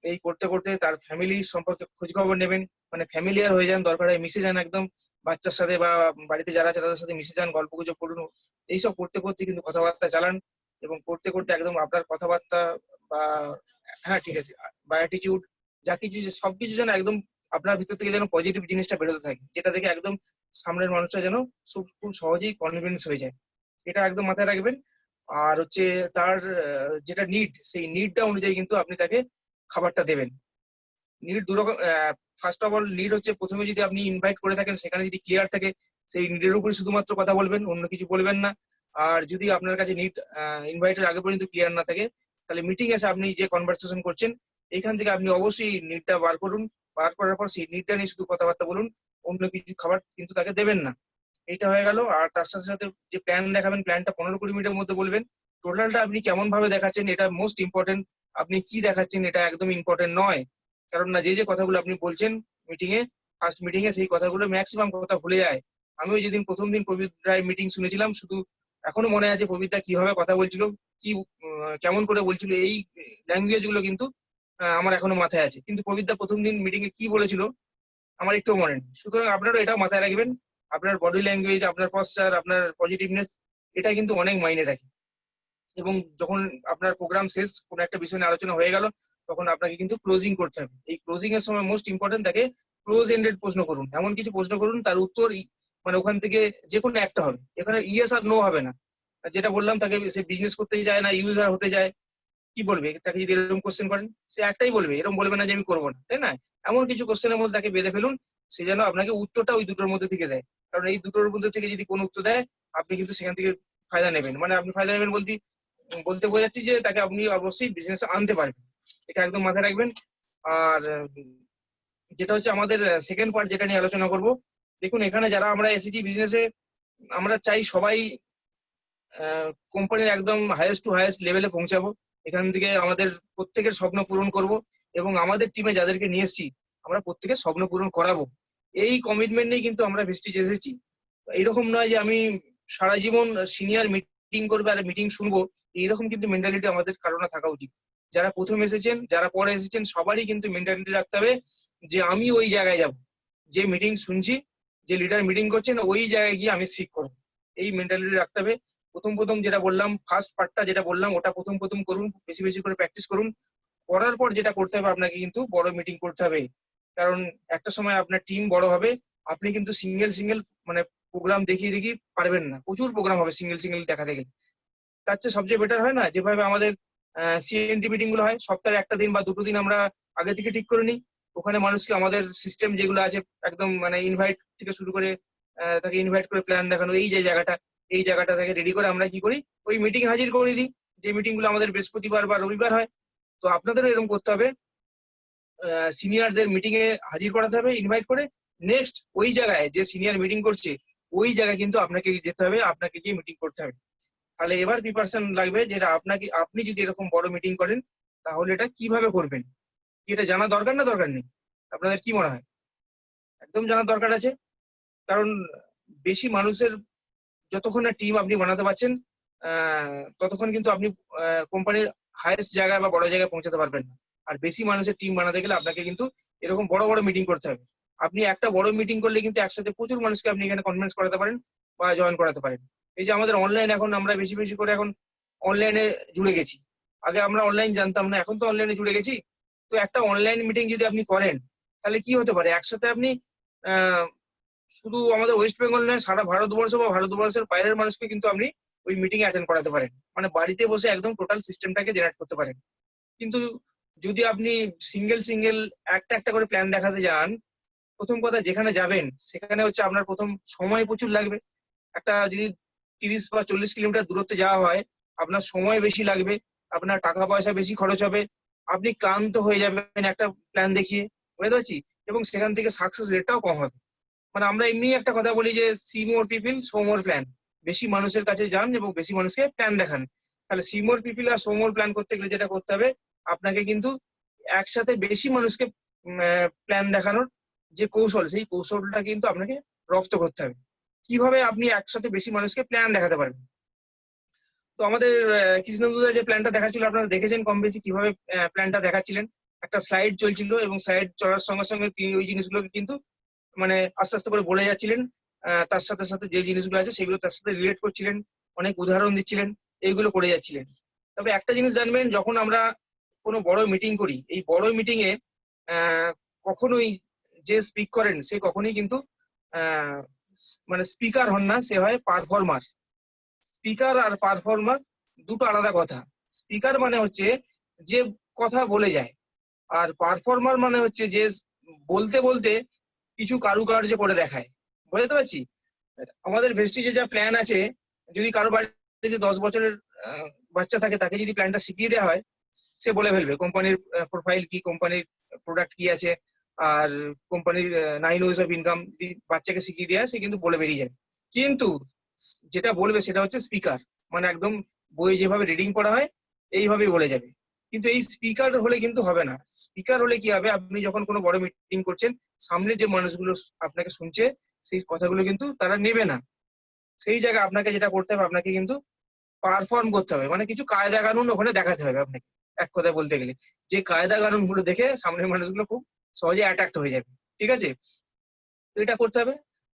এই করতে করতে তার ফ্যামিলি সম্পর্কে খোঁজ খবর নেবেন, মানে ফ্যামিলিয়ার হয়ে যান, দরকার হয় মিশে যান একদম, বাচ্চার সাথে বা বাড়িতে যারা আছে তাদের সাথে মিশে যান, গল্প গুজব করুন। এইসব করতে করতে কিন্তু কথাবার্তা চালান, এবং করতে করতে একদম আপনার কথাবার্তা বা, হ্যাঁ ঠিক আছে, বা অ্যাটিটিউড, যা কিছু সবকিছু যেন একদম আপনার ভিতর থেকে যেন পজিটিভ জিনিসটা বেরোতে থাকে, যেটা দেখে একদম সামনের মানুষটা যেন খুব সহজেই কনভিন্স হয়ে যায়। এটা একদম মাথায় রাখবেন। আর হচ্ছে তার যেটা নিড, সেই নিডটা অনুযায়ী কিন্তু আপনি তাকে খাবারটা দেবেন। নিড দুরকম। ফার্স্ট অফ অল নিড হচ্ছে প্রথমে যদি আপনি ইনভাইট করে থাকেন সেখানে যদি ক্লিয়ার থাকে সেই নিডের উপরে শুধুমাত্র কথা বলবেন, অন্য কিছু বলবেন না। আর যদি আপনার কাছে নিড ইনভাইটের আগে পর্যন্ত ক্লিয়ার না থাকে তাহলে মিটিং এসে আপনি যে কনভারসেশন করছেন এইখান থেকে আপনি অবশ্যই নিডটা বার করুন। বার করার পর সেই নিডটা নিয়ে শুধু কথাবার্তা বলুন, অন্য কিছু খাবার কিন্তু তাকে দেবেন না। এটা হয়ে গেল। আর তার সাথে সাথে যে প্ল্যান দেখাবেন প্ল্যানটা 15-20 মিনিটের মধ্যে বলবেন। টোটালটা আপনি কেমন ভাবে দেখাচ্ছেন এটা মোস্ট ইম্পর্টেন্ট। আপনি কি দেখাচ্ছেন এটা একদম ইম্পর্টেন্ট নয়। কারণ না যে কথাগুলো আপনি বলছেন মিটিং এ, ফার্স্ট মিটিং এ সেই কথাগুলো ম্যাক্সিমাম কথা ভুলে যায়। আমিও যেদিন প্রথম দিন প্রবীর রায় মিটিং শুনেছিলাম শুধু এখনো মনে আছে প্রবীর দা কিভাবে কথা বলছিল, কি কেমন করে বলছিল, এই ল্যাঙ্গুয়েজ গুলো কিন্তু আমার এখনো মাথায় আছে। কিন্তু প্রবীর দা প্রথম দিন মিটিং এ কি বলেছিল আমার একটু মনে নেই। সুতরাং আপনারা এটাও মাথায় রাখবেন, আপনার বডি ল্যাঙ্গুয়েজ, আপনার পশ্চার, আপনার পজিটিভনেস এটা কিন্তু অনেক মাইনে রাখে। এবং যখন আপনার প্রোগ্রাম শেষ, কোনো একটা বিষয় নিয়ে আলোচনা হয়ে গেল, তখন আপনাকে কিন্তু ক্লোজিং করতে হবে। এই ক্লোজিং এর সময় মোস্ট ইম্পর্টেন্ট তাকে ক্লোজ এন্ডেড প্রশ্ন করুন। এমন কিছু প্রশ্ন করুন তার উত্তর মানে ওখান থেকে যে কোনো একটা হবে, এখানে ইয়েস আর নো হবে না। আর যেটা বললাম তাকে সে বিজনেস করতে যায় না ইউজার হতে যায়, কি বলবে তাকে যদি এরকম কোশ্চেন করেন? সে একটাই বলবে, এরকম বলবে না যে আমি করবো না, তাই না? এমন কিছু কোশ্চেনের মধ্যে তাকে বেঁধে ফেলুন, সে যেন আপনাকে উত্তরটা ওই দুটোর মধ্যে থেকে দেয়। কারণ এই দুটোর মধ্যে থেকে যদি কোনো উত্তর দেয় আপনি কিন্তু সেখান থেকে ফায়দা নেবেন। মানে আপনি ফায়দা নেবেন বলতে বোঝাচ্ছি যে তাকে আপনি অবশ্যই বিজনেস আনতে পারবেন, এটা একদম মাথায় রাখবেন। আর যেটা হচ্ছে আমাদের সেকেন্ড পার্ট যেটা নিয়ে আলোচনা করব, দেখুন এখানে যারা আমরা এসেছি বিজনেসে, আমরা চাই সবাই কোম্পানির একদম হাইয়েস্ট টু হাইয়েস্ট লেভেলে পৌঁছাবো। এখান থেকে আমাদের প্রত্যেকের স্বপ্ন পূরণ করব এবং আমাদের টিমে যাদেরকে নিয়ে এসেছি আমরা প্রত্যেকের স্বপ্ন পূরণ করাবো। এই কমিটমেন্ট নিয়ে কিন্তু আমরা ভেস্টিজ এসেছি। এইরকম নয় যে আমি সারা জীবন সিনিয়র মিটিং করবে আর মিটিং শুনবো, এইরকম কিন্তু মেন্টালিটি আমাদের কারো না থাকা উচিত। যারা প্রথম এসেছেন, যারা পরে এসেছেন, সবারই কিন্তু মেন্টালিটি রাখতে হবে যে আমি ওই জায়গায় যাব, যে মিটিং শুনছি, যে লিডার মিটিং করছেন ওই জায়গায় গিয়ে আমি শিখ করবো। এই মেন্টালিটি রাখতে হবে। প্রথম যেটা বললাম, ফার্স্ট পার্টটা যেটা বললাম ওটা প্রথম করুন, বেশি বেশি করে প্র্যাকটিস করুন। করার পর যেটা করতে হবে আপনাকে কিন্তু বড় মিটিং করতে হবে। কারণ একটা সময় আপনার টিম বড় হবে, আপনি কিন্তু সিঙ্গেল মানে প্রোগ্রাম দেখিয়ে পারবেন না। প্রচুর প্রোগ্রাম হবে সিঙ্গেল দেখাতে গেলে। তার চেয়ে সবচেয়ে বেটার হয় না যেভাবে আমাদের সিএনটি মিটিং গুলো হয়, সপ্তাহে একটা দিন বা দুটো দিন আমরা আগে থেকে ঠিক করে নিই। ওখানে মানুষকে আমাদের সিস্টেম যেগুলো আছে একদম মানে ইনভাইট থেকে শুরু করে তাকে ইনভাইট করে প্ল্যান দেখানো, এই জায়গাটা থেকে রেডি করে আমরা কি করি ওই মিটিং হাজির করে দিই। যে মিটিং গুলো আমাদের বৃহস্পতিবার বা রবিবার হয়, তো আপনাদেরও এরকম করতে হবে। সিনিয়রদের মিটিং এ হাজির করাতে হবে ইনভাইট করে। নেক্সট ওই জায়গায় যে সিনিয়র মিটিং করছে ওই জায়গায় কিন্তু আপনাকে যেতে হবে, আপনাকে গিয়ে মিটিং করতে হবে। তাহলে এবার প্রিপারেশন লাগবে যেটা আপনি যদি এরকম বড় মিটিং করেন তাহলে এটা কিভাবে করবেন, এটা জানা দরকার না দরকার নেই? আপনাদের কি মনে হয়? একদম জানার দরকার আছে। কারণ বেশি মানুষের যতক্ষণ না টিম আপনি বানাতে পারছেন ততক্ষণ কিন্তু আপনি কোম্পানির হাইয়েস্ট জায়গায় বা বড় জায়গায় পৌঁছাতে পারবেন না। আর বেশি মানুষের টিম বানাতে গেলে আপনাকে কিন্তু এরকম বড় মিটিং করতে হবে। আপনি একটা বড় মিটিং করলে কিন্তু একসাথে প্রচুর মানুষকে আপনি এখানে কনভিন্স করাতে পারেন বা জয়েন করাতে পারেন। এই যে আমাদের অনলাইন, এখন আমরা বেশি করে এখন অনলাইনে জুড়ে গেছি। আগে আমরা অনলাইন জানতাম না, এখন তো অনলাইনে জুড়ে গেছি। তো একটা অনলাইন মিটিং যদি আপনি করেন তাহলে কি হতে পারে, একসাথে আপনি শুধু আমাদের ওয়েস্ট বেঙ্গল নয় সারা ভারতবর্ষ বা ভারতবর্ষের বাইরের মানুষকে কিন্তু আপনি ওই মিটিং এ অ্যাটেন্ড করাতে পারেন। মানে বাড়িতে বসে একদম টোটাল সিস্টেমটাকে জেনারেট করতে পারেন। কিন্তু যদি আপনি সিঙ্গেল একটা করে প্ল্যান দেখাতে যান, প্রথম কথা যেখানে যাবেন সেখানে হচ্ছে আপনার প্রথম সময় প্রচুর লাগবে। একটা যদি 30 বা 40 কিলোমিটার দূরত্বে যাওয়া হয় আপনার সময় বেশি লাগবে, আপনার টাকা পয়সা বেশি খরচ হবে, আপনি ক্লান্ত হয়ে যাবেন একটা প্ল্যান দেখিয়ে, বুঝতে পারছি। এবং সেখান থেকে সাকসেস রেটটাও কম হবে। মানে আমরা এমনি একটা কথা বলি যে সি মোর পিপল সো মোর প্ল্যান, বেশি মানুষের কাছে যান এবং বেশি মানুষকে প্ল্যান দেখান। তাহলে সি মোর পিপল আর সো মোর প্ল্যান করতে গেলে যেটা করতে হবে আপনাকে কিন্তু একসাথে বেশি মানুষকে প্ল্যান দেখানোর যে কৌশল, সেই কৌশলটা কিন্তু আপনাকে রপ্ত করতে হবে। কিভাবে আপনি একসাথে বেশি মানুষকে প্ল্যান দেখাতে পারবেন। তো আমাদের কৃষ্ণদা যে প্ল্যানটা দেখাচ্ছিল আপনারা দেখেছেন কম বেশি কিভাবে প্ল্যানটা দেখাচ্ছিলেন। একটা স্লাইড চলছিল এবং স্লাইড চলার সঙ্গে সঙ্গে তিনি ওই জিনিসগুলোকে কিন্তু মানে আস্তে আস্তে করে বলে যাচ্ছিলেন। তার সাথে যে জিনিসগুলো আছে সেগুলো তার সাথে রিলেট করছিলেন, অনেক উদাহরণ দিচ্ছিলেন, এইগুলো করে যাচ্ছিলেন। তবে একটা জিনিস জানবেন, যখন আমরা কোনো বড় মিটিং করি, এই বড় মিটিং এ কখনোই যে স্পিক করেন সে কখনোই কিন্তু মানে স্পিকার হন না, সে হয় পারফর্মার। স্পিকার আর পারফর্মার দুটো আলাদা কথা। স্পিকার মানে হচ্ছে যে কথা বলে যায়, আর পারফর্মার মানে হচ্ছে যে বলতে বলতে কিছু কারুকার্য করে দেখায়। বুঝতে পারছি? আমাদের ভেস্টিজে যা প্ল্যান আছে, যদি কারো বাড়িতে 10 বছরের বাচ্চা থাকে, তাকে যদি প্ল্যানটা শিখিয়ে দেওয়া হয়, সে বলে ফেলবে কোম্পানির প্রোফাইল কি, কোম্পানির প্রোডাক্ট কি আছে, আর কোম্পানির 9 ওয়েজ অফ ইনকাম যদি বাচ্চাকে শিখিয়ে দেওয়া হয়, সে কিন্তু বলে বেরিয়ে যাবে। কিন্তু যেটা বলবে সেটা হচ্ছে স্পিকার, মানে একদম বই যেভাবে রিডিং পড়া হয় এইভাবেই বলে যাবে। কিন্তু এই স্পিকার হলে কিন্তু হবে না। স্পিকার হলে কি হবে, আপনি যখন কোনো বড় মিটিং করছেন, সামনে যে মানুষগুলো আপনাকে শুনছে সেই কথাগুলো কিন্তু তারা নেবে না। সেই জায়গায় আপনাকে যেটা করতে হবে, আপনাকে কিন্তু পারফর্ম করতে হবে, মানে কিছু কায়দা কানুন ওখানে দেখাতে হবে আপনাকে। এক কথায় বলতে গেলে যে কায়দা কানুন গুলো দেখে সামনের মানুষগুলো খুব সহজে অ্যাট্রাক্ট হয়ে যাবে। ঠিক আছে? তো এটা করতে হবে।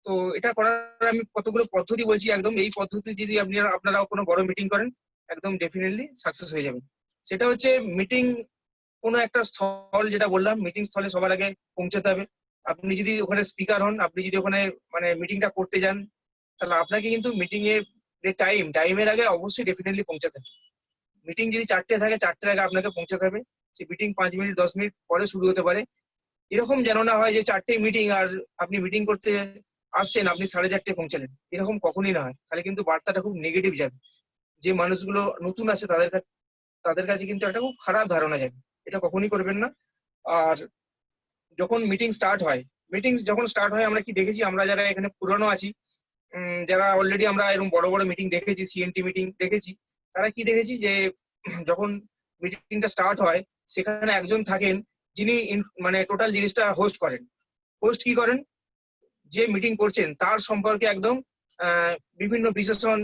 তো এটা করার আমি কতগুলো পদ্ধতি বলছি, একদম এই পদ্ধতি যদি আপনারা কোনো বড় মিটিং করেন, একদম ডেফিনেটলি সাকসেস হয়ে যাবেন। সেটা হচ্ছে মিটিং, কোনো একটা স্থল, যেটা বললাম মিটিং স্থলে সবার আগে পৌঁছাতে হবে। আপনি যদি ওখানে স্পিকার হন, আপনি যদি ওখানে মানে মিটিংটা করতে যান, তাহলে আপনাকে কিন্তু মিটিং এর যে টাইমের আগে অবশ্যই ডেফিনেটলি পৌঁছাতে হবে। মিটিং যদি 4টে থাকে, 4টের আগে আপনাকে পৌঁছাতে হবে। সেই মিটিং 5 মিনিট 10 মিনিট পরে শুরু হতে পারে। এরকম যেন না হয় যে 4টে মিটিং আর আপনি মিটিং করতে আসছেন, আপনি 4:30 পৌঁছালেন। এরকম কখনই না হয়, তাহলে কিন্তু বার্তাটা খুব নেগেটিভ যাবে। যে মানুষগুলো নতুন আসে তাদের কাছে কিন্তু একটা খুব খারাপ ধারণা যাবে। এটা কখনই করবেন না। আর যখন মিটিং স্টার্ট হয়, আমরা কি দেখেছি, আমরা যারা এখানে পুরনো আছি, যারা অলরেডি আমরা এরকম বড় বড় মিটিং দেখেছি, সিএনটি মিটিং দেখেছি, তারা কি দেখেছি যে যখন মিটিংটা স্টার্ট হয়, সেখানে একজন থাকেন যিনি মানে টোটাল জিনিসটা হোস্ট করেন। হোস্ট কি করেন, যে মিটিং করছেন তার সম্পর্কে একদম বিভিন্ন বিশেষণ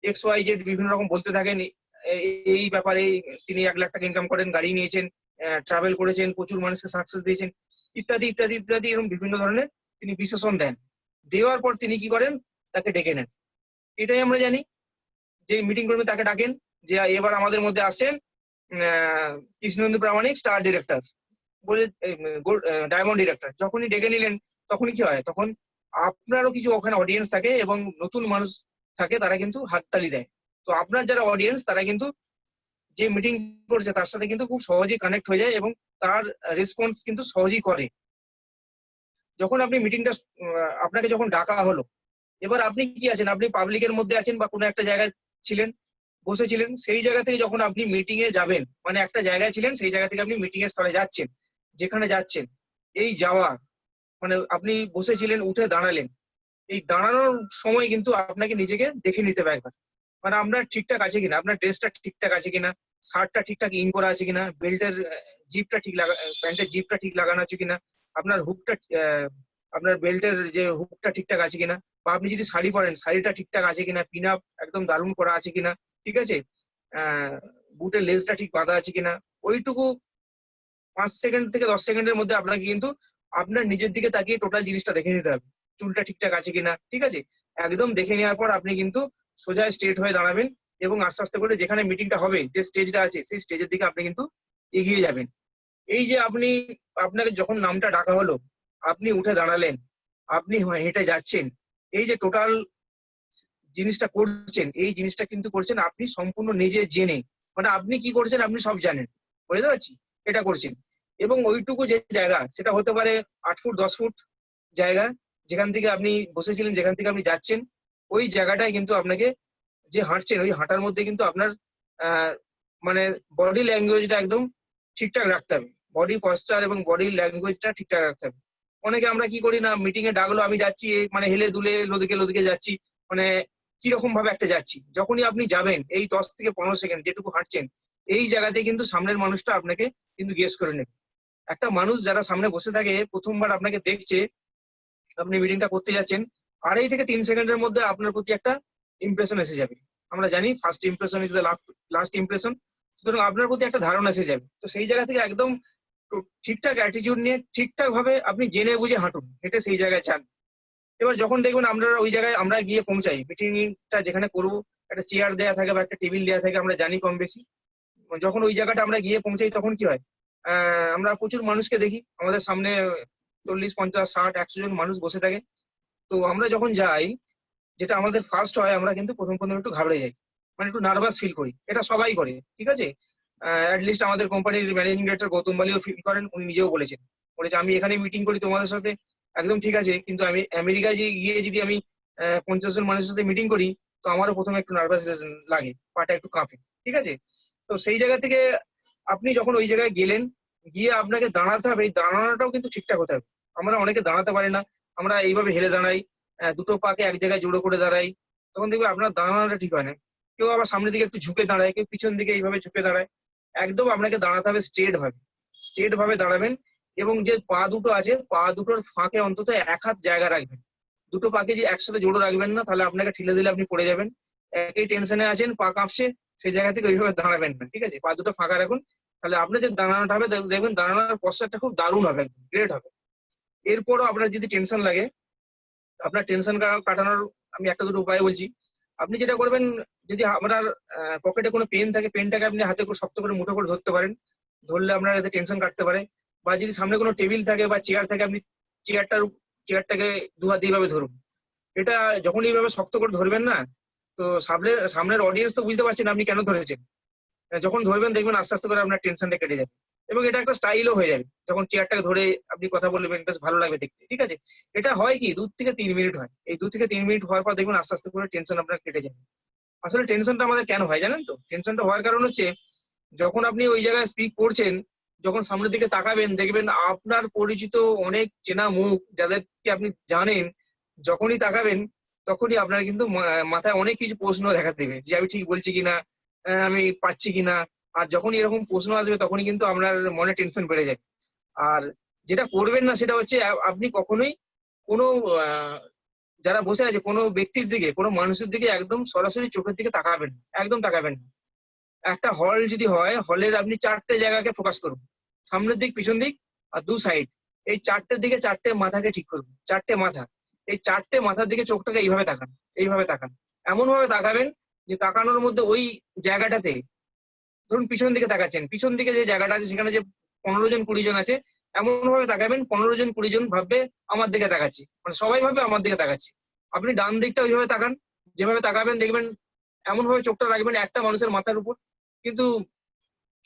XYZ বিভিন্ন রকম বলতে থাকেন। এই ব্যাপারে তিনি 1 লাখ টাকা ইনকাম করেন, গাড়ি নিয়েছেন, ট্রাভেল করেছেন, প্রচুর মানুষকে সাকসেস দিয়েছেন, ইত্যাদি ইত্যাদি ইত্যাদি, এরকম বিভিন্ন ধরনের তিনি বিশেষণ দেন। দেওয়ার পর তিনি কি করেন, তাকে ডেকে নেন। এটাই আমরা জানি, যে মিটিং করবেন তাকে ডাকেন, যে এবার আমাদের মধ্যে আসছেন কৃষ্ণেন্দু প্রামাণিক, স্টার ডিরেক্টর বলে, ডায়মন্ড ডিরেক্টর। যখনই ডেকে নিলেন, তখনই কি হয়, তখন আপনারও কিছু ওখানে অডিয়েন্স থাকে এবং নতুন মানুষ থাকে, তারা কিন্তু হাততালি দেয়। তো আপনার যারা অডিয়েন্স, তারা কিন্তু যে মিটিং করছে তার সাথে কিন্তু খুব সহজেই কানেক্ট হয়ে যায় এবং তার রেসপন্স কিন্তু সহজেই করে। যখন আপনি মিটিংটা, আপনাকে যখন ডাকা হলো, এবার আপনি কি আছেন, আপনি পাবলিকের মধ্যে আছেন বা কোনো একটা জায়গায় ছিলেন, বসেছিলেন, সেই জায়গা থেকে যখন আপনি মিটিং এ যাবেন, মানে একটা জায়গায় ছিলেন, সেই জায়গা থেকে আপনি মিটিং এর স্থলে যাচ্ছেন, যেখানে যাচ্ছেন, এই যাওয়া মানে আপনি বসেছিলেন, উঠে দাঁড়ালেন, এই দাঁড়ানোর সময় কিন্তু আপনাকে নিজেকে দেখে নিতে হবে একবার। মানে আপনার ঠিকঠাক আছে কিনা, আপনার ড্রেসটা ঠিকঠাক আছে কিনা, শার্টটা ঠিকঠাক ইন করা আছে কিনা, বেল্টের জিপটা ঠিক প্যান্টের জিপটা ঠিক লাগানো আছে কিনা, আপনার হুকটা, আপনার বেল্টের যে হুকটা ঠিকঠাক আছে কিনা, বা আপনি যদি শাড়ি পরেন, শাড়িটা ঠিকঠাক আছে কিনা, পিন আপ একদম দারুণ করা আছে কিনা, ঠিক আছে, বুটের লেসটা ঠিক বাঁধা আছে কিনা, ওইটুকু 5 সেকেন্ড থেকে 10 সেকেন্ডের মধ্যে আপনাকে কিন্তু আপনার নিজের দিকে তাকিয়ে টোটাল জিনিসটা দেখে নিতে হবে। চুলটা ঠিকঠাক আছে কিনা, ঠিক আছে, একদম দেখে নেওয়ার পর আপনি কিন্তু সোজা স্ট্রেট হয়ে দাঁড়াবেন এবং আস্তে আস্তে করে যেখানে মিটিংটা হবে, যে স্টেজটা আছে, সেই স্টেজের দিকে আপনি কিন্তু এগিয়ে যাবেন। এই যে আপনাকে যখন নামটা ডাকা হলো, আপনি উঠে দাঁড়ালেন, আপনি হেঁটে যাচ্ছেন, এই যে টোটাল জিনিসটা করছেন, এই জিনিসটা কিন্তু করছেন আপনি সম্পূর্ণ নিজে জেনে, মানে আপনি কি করছেন আপনি সব জানেন। বুঝতে পারছি? এটা করছেন এবং ওইটুকু যে জায়গা, সেটা হতে পারে 8 ফুট 10 ফুট জায়গা, যেখান থেকে আপনি বসেছিলেন, যেখান থেকে আপনি যাচ্ছেন, ওই জায়গাটায় কিন্তু আপনাকে যে হাঁটছেন, ওই হাঁটার মধ্যে কিন্তু আপনার মানে বডি ল্যাঙ্গুয়েজটা একদম ঠিকঠাক রাখতে হবে। বডি পশ্চার এবং বডি ল্যাঙ্গুয়েজটা ঠিকঠাক রাখতে হবে। অনেকে আমরা কি করি না, মিটিং এ ডাকলো, আমি যাচ্ছি, মানে হেলে দুলে লোদিকে লোদিকে যাচ্ছি, মানে কিরকম ভাবে একটা যাচ্ছি। যখনই আপনি যাবেন, এই 10 থেকে 15 সেকেন্ড যেটুকু হাঁটছেন, এই জায়গাতে কিন্তু সামনের মানুষটা আপনাকে কিন্তু গেস করে নেবে। একটা মানুষ যারা সামনে বসে থাকে, প্রথমবার আপনাকে দেখছে, আপনি মিটিংটা করতে যাচ্ছেন, 2.5 থেকে 3 সেকেন্ডের মধ্যে আপনার প্রতি একটা ইমপ্রেশন এসে যাবে। আমরা জানি first impression is the last impression. সুতরাং আপনার প্রতি একটা ধারণা এসে যাবে। তো সেই জায়গা থেকে একদম ঠিকঠাক অ্যাটিটিউড নিয়ে ঠিকঠাক ভাবে আপনি জেনে বুঝে হাঁটুন, হেঁটে সেই জায়গায় চান। এবার যখন দেখবেন আমরা ওই জায়গায় আমরা গিয়ে পৌঁছাই, মিটিংটা যেখানে করবো, একটা চেয়ার দেওয়া থাকে বা একটা টেবিল দেওয়া থাকে, আমরা জানি কম বেশি। যখন ওই জায়গাটা আমরা গিয়ে পৌঁছাই, তখন কি হয়, আমরা প্রচুর মানুষকে দেখি, আমাদের সামনে 40 50 60 100 জন মানুষ বসে থাকে। তো আমরা যখন যাই, যেটা আমাদের ফার্স্ট হয়, আমরা কিন্তু প্রথম একটু ঘাবড়ে যাই, মানে একটু নার্ভাস ফিল করি। এটা সবাই করে, ঠিক আছে। লিস্ট আমাদের কোম্পানির ম্যানেজিং ডিরেক্টর গৌতম বালিও ফিল করেন, উনি নিজেও বলেছে আমি এখানে মিটিং করি তোমাদের সাথে একদম ঠিক আছে, কিন্তু আমি আমেরিকায় গিয়ে যদি আমি 50 জন মানুষের সাথে মিটিং করি তো আমারও প্রথমে একটু নার্ভাস লাগে, পাটা একটু কাঁপে, ঠিক আছে। তো সেই জায়গা থেকে আপনি যখন ওই জায়গায় গেলেন, গিয়ে আপনাকে দাঁড়াতে হবে, এই দাঁড়ানোটাও কিন্তু ঠিকঠাক হতে হবে। আমরা অনেকে দাঁড়াতে পারি না, আমরা এইভাবে হেলে দাঁড়াই, দুটো পাকে এক জায়গায় জোড়ো করে দাঁড়াই, তখন দেখবে আপনার দাঁড়ানোটা ঠিক হয় না। কেউ আবার সামনের দিকে একটু ঝুঁকে দাঁড়ায়, কেউ পিছন দিকে এইভাবে ঝুঁকে দাঁড়ায়। একদম আপনাকে দাঁড়াতে হবে স্ট্রেট ভাবে দাঁড়াবেন, এবং যে পা দুটো আছে পা দুটোর ফাঁকে অন্তত 1 হাত জায়গা রাখবেন। দুটো পাকে যে একসাথে জোড়ো রাখবেন না, তাহলে আপনাকে ঠেলে দিলে আপনি পড়ে যাবেন। একই টেনশনে আছেন, পা কাঁপছে, সেই জায়গা থেকে ওইভাবে দাঁড়াবেন না, ঠিক আছে। পা দুটো ফাঁকা রাখুন, তাহলে আপনার যে দাঁড়ানোটা হবে দেখবেন দাঁড়ানোর পশ্চাৎটা খুব দারুণ হবে, একদম গ্রেট হবে। এরপরও আপনার যদি টেনশন লাগে, আপনার টেনশন কাটানোর আমি একটা দুটো উপায় বলছি। আপনি যেটা করবেন, যদি আপনার পকেটে কোনো পেন থাকে, পেনটাকে আপনি হাতে করে শক্ত করে মুঠো করে ধরতে পারেন, ধরলে আপনার এতে টেনশন কাটতে পারে। বা যদি সামনে কোনো টেবিল থাকে বা চেয়ার থাকে, আপনি চেয়ারটাকে 2 হাত এইভাবে ধরুন। এটা যখন এইভাবে শক্ত করে ধরবেন না, তো সামনের অডিয়েন্স তো বুঝতে পারছেন আপনি কেন ধরেছেন। যখন ধরবেন দেখবেন আস্তে আস্তে করে আপনার টেনশনটা কেটে যাবে, এবং এটা একটা স্টাইলও হয়ে যাবে। যখন চেয়ারটাকে ধরে আপনি কথা বলবেন বেশ ভালো লাগবে দেখতে, ঠিক আছে। এটা হয় কি 2 থেকে 3 মিনিট হয়, এই 2 থেকে 3 মিনিট হওয়ার পর দেখবেন আস্তে আস্তে করে টেনশন আপনার কেটে যাবে। আসলে টেনশনটা আমাদের কেন হয় জানেন তো? টেনশনটা হওয়ার কারণ হচ্ছে, যখন আপনি ওই জায়গায় স্পিক করছেন, যখন সামনের দিকে তাকাবেন দেখবেন আপনার পরিচিত অনেক চেনা মুখ যাদেরকে আপনি জানেন, যখনই তাকাবেন তখনই আপনার কিন্তু মাথায় অনেক কিছু প্রশ্ন দেখা দেবে, যে আমি ঠিক বলছি কিনা, আমি পাচ্ছি কিনা। আর যখন এরকম প্রশ্ন আসবে তখনই কিন্তু আপনার মনে টেনশন বেড়ে যায়। আর যেটা করবেন না সেটা হচ্ছে, আপনি কখনোই কোনো যারা বসে আছে কোনো ব্যক্তির দিকে, কোনো মানুষের দিকে একদম সরাসরি চোখের দিকে তাকাবেন না, একদম তাকাবেন না। একটা হল যদি হয়, হলের আপনি 4টে জায়গাকে ফোকাস করুন, সামনের দিক, পিছন দিক আর 2 সাইড। এই 4টের দিকে 4টে মাথাকে ঠিক করুন, 4টে মাথা, এই 4টে মাথার দিকে চোখটাকে এইভাবে তাকান, এইভাবে তাকান। এমন ভাবে তাকাবেন যে তাকানোর মধ্যে ওই জায়গাটাতে, ধরুন পিছন দিকে তাকাচ্ছেন, পিছন দিকে যে জায়গাটা আছে সেখানে যে 15 জন 20 জন আছে, এমন ভাবে তাকাবেন 15 জন 20 জন ভাববে আমার দিকে তাকাচ্ছি, মানে সবাই ভাববে আমার দিকে তাকাচ্ছি। আপনি ডান দিকটা ওইভাবে তাকান, যেভাবে তাকাবেন দেখবেন এমন ভাবে চোখটা রাখবেন একটা মানুষের মাথার উপর, কিন্তু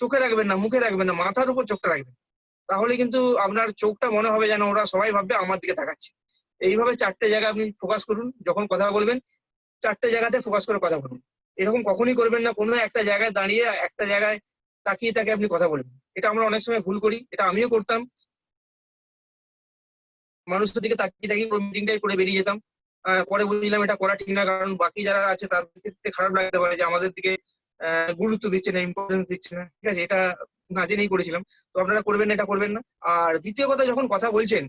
চোখে রাখবেন না, মুখে রাখবেন না, মাথার উপর চোখটা রাখবেন। তাহলে কিন্তু আপনার চোখটা মনে হবে যেন ওরা সবাই ভাববে আমার দিকে তাকাচ্ছে। এইভাবে 4টে জায়গা আপনি ফোকাস করুন, যখন কথা বলবেন 4টে জায়গাতে ফোকাস করে কথা বলুন। এরকম কখনই করবেন না কোনো একটা জায়গায় দাঁড়িয়ে একটা জায়গায় তাকিয়ে তাকে আপনি কথা বলবেন। এটা আমরা অনেক সময় ভুল করি, এটা আমিও করতাম। মানুষের দিকে তাকিয়ে তাকিয়ে পুরো মিটিংটাই করে বেরিয়ে যেতাম। পরে বুঝলাম এটা করা ঠিক না, কারণ বাকি যারা আছে তাদের ক্ষেত্রে খারাপ লাগতে পারে যে আমাদের দিকে গুরুত্ব দিচ্ছে না, ইম্পর্টেন্স দিচ্ছে না, ঠিক আছে। এটা না জেনেই করেছিলাম, তো আপনারা করবেন না, এটা করবেন না। আর দ্বিতীয় কথা, যখন কথা বলছেন,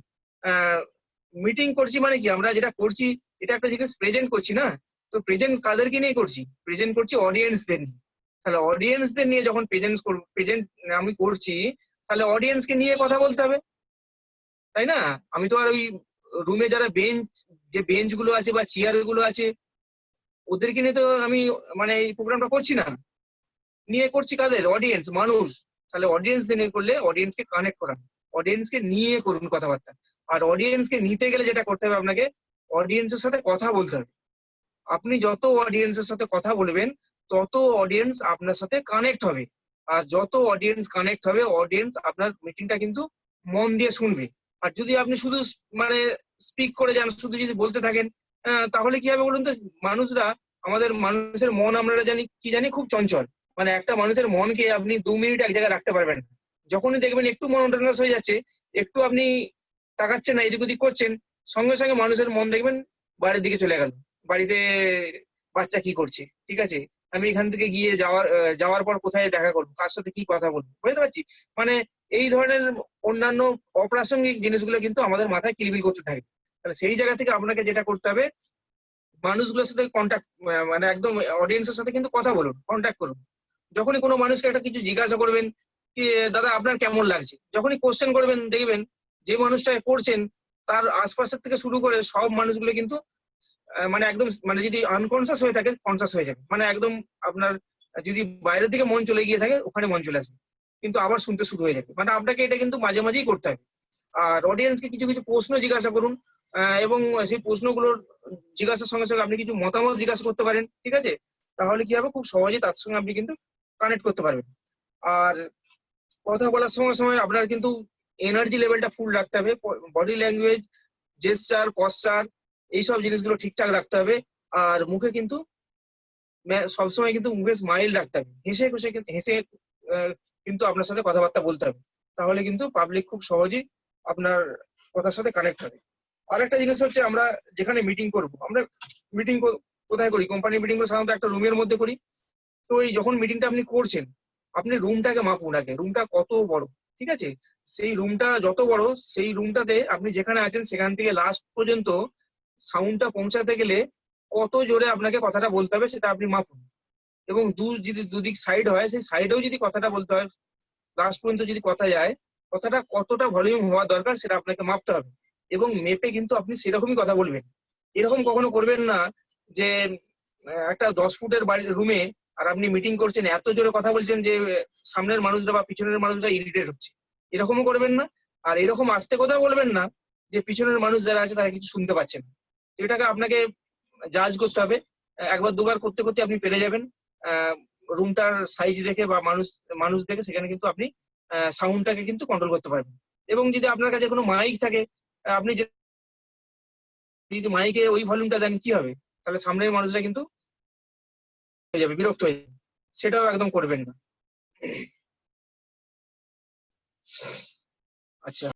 মিটিং করছি মানে কি, আমরা যেটা করছি এটা একটা জিনিস প্রেজেন্ট করছি না, তো প্রেজেন্ট কাদেরকে নিয়ে করছি? প্রেজেন্ট করছি অডিয়েন্সদের নিয়ে। তাহলে অডিয়েন্সদের নিয়ে যখন প্রেজেন্ট আমি করছি, তাহলে অডিয়েন্সকে নিয়ে কথা বলতে হবে, তাই না? আমি তো আর ওই রুমে যারা বেঞ্চ গুলো আছে বা চেয়ার গুলো আছে ওদেরকে নিয়ে তো আমি মানে এই প্রোগ্রামটা করছি না, নিয়ে করছি কাদের? অডিয়েন্স, মানুষ। তাহলে অডিয়েন্সদের নিয়ে করলে অডিয়েন্সকে কানেক্ট করান, অডিয়েন্সকে নিয়ে করুন কথাবার্তা। আর অডিয়েন্সকে নিতে গেলে যেটা করতে হবে, আপনাকে অডিয়েন্সের সাথে কথা বলতে হবে। আপনি যত অডিয়েন্সের সাথে কথা বলবেন তত অডিয়েন্স আপনার সাথে কানেক্ট হবে। আর যত অডিয়েন্স কানেক্ট হবে, অডিয়েন্স আপনার মিটিংটা কিন্তু মন দিয়ে শুনবে। আর যদি আপনি শুধু মানে স্পিক করে যান, শুধু যদি বলতে থাকেন, তাহলে কি হবে বলুন তো? আমাদের মানুষের মন আমরা জানি খুব চঞ্চল। মানে একটা মানুষের মনকে আপনি 2 মিনিট এক জায়গায় রাখতে পারবেন না। যখনই দেখবেন একটু মনোটনাস হয়ে যাচ্ছে, একটু আপনি তাকাচ্ছেন না, এদিক ওদিক করছেন, সঙ্গে সঙ্গে মানুষের মন দেখবেন বাড়ির দিকে চলে গেল, বাড়িতে বাচ্চা কি করছে, ঠিক আছে, আমি এখান থেকে গিয়ে যাওয়ার পর কোথায় দেখা করবো, কার সাথে কি কথা বলবো, বুঝতে পারছি। মানে এই ধরনের অন্যান্য অপ্রাসঙ্গিক জিনিসগুলো কিন্তু আমাদের মাথায় কিলবিল করতে থাকে। তাহলে সেই জায়গা থেকে আপনাকে যেটা করতে হবে, মানুষগুলোর সাথে কন্ট্যাক্ট, মানে একদম অডিয়েন্সের সাথে কিন্তু কথা বলুন, কন্ট্যাক্ট করুন। যখনই কোনো মানুষকে একটা কিছু জিজ্ঞাসা করবেন, কি দাদা আপনার কেমন লাগছে, যখনই কোশ্চেন করবেন দেখবেন যে মানুষটা করছেন তার আশপাশের থেকে শুরু করে সব মানুষগুলো কিন্তু মানে একদম, মানে যদি আনকনসিয়াস হয়ে থাকে কনসিয়াস হয়ে যাবে। মানে একদম আপনার যদি বাইরের দিকে মন চলে গিয়ে থাকে ওখানে মন চলে আসবে, কিন্তু আবার শুনতে শুরু হয়ে যাবে। মানে আপনাকে এটা কিন্তু মাঝে মাঝেই করতে হবে। আর অডিয়েন্সকে কিছু কিছু প্রশ্ন জিজ্ঞাসা করুন, এবং সেই প্রশ্নগুলোর জিজ্ঞাসার সঙ্গে সঙ্গে আপনি কিছু মতামত জিজ্ঞাসা করতে পারেন, ঠিক আছে। তাহলে কি হবে, খুব সহজেই তার সঙ্গে আপনি কিন্তু কানেক্ট করতে পারবেন। আর কথা বলার সময় সময় আপনার কিন্তু এনার্জি লেভেলটা ফুল রাখতে হবে, বডি ল্যাঙ্গুয়েজ, জেস্টার, পশ্চার, এইসব জিনিসগুলো ঠিকঠাক রাখতে হবে। আর মুখে কিন্তু সবসময় কিন্তু মুখে স্মাইল রাখতে হবে, হেসে খুশে হেসে কিন্তু আপনার সাথে কথাবার্তা বলতে হবে। তাহলে কিন্তু পাবলিক খুব সহজেই আপনার কথার সাথে কানেক্ট হবে। আর একটা জিনিস হচ্ছে, আমরা যেখানে মিটিং করব, আমরা মিটিং কোথায় করি? কোম্পানি মিটিং করে সাধারণত একটা রুমের মধ্যে করি। তো এই যখন মিটিংটা আপনি করছেন, আপনি রুমটাকে মাপুন আগে, রুমটা কত বড়, ঠিক আছে? সেই রুমটা যত বড়, সেই রুমটাতে আপনি যেখানে আছেন সেখান থেকে লাস্ট পর্যন্ত সাউন্ডটা পৌঁছাতে গেলে কত জোরে আপনাকে কথাটা বলতে হবে সেটা আপনি মাপুন। এবং যদি দুদিক সাইড হয়, সেই সাইডেও যদি কথাটা বলতে হয়, লাস্ট পর্যন্ত যদি কথা যায়, কথাটা কতটা ভলিউম হওয়া দরকার সেটা আপনাকে মাপতে হবে। এবং মেপে কিন্তু আপনি সেরকমই কথা বলবেন। এরকম কখনো করবেন না যে একটা 10 ফুটের বাড়ির রুমে আর আপনি মিটিং করছেন, এত জোরে কথা বলছেন যে সামনের মানুষরা বা পিছনের মানুষরা ইরিটেট হচ্ছে। এরকমও করবেন না। আর এরকম আস্তে কথা বলবেন না যে পিছনের মানুষ যারা আছে তারা কিছু শুনতে পাচ্ছে না। এটাকে আপনাকে জাজ করতে হবে। একবার দুবার করতে করতে আপনি পেরে যাবেন। রুমটার সাইজ দেখে বা মানুষ দেখে সেখানে কিন্তু আপনি সাউন্ডটাকে কিন্তু কন্ট্রোল করতে পারবেন। এবং যদি আপনার কাছে কোনো মাইক থাকে, আপনি যদি মাইকে ওই ভলিউমটা দেন, কি হবে? তাহলে সামনের মানুষরা কিন্তু হয়ে যাবে, বিরক্ত হয়ে যাবে। সেটাও একদম করবেন না। আচ্ছা।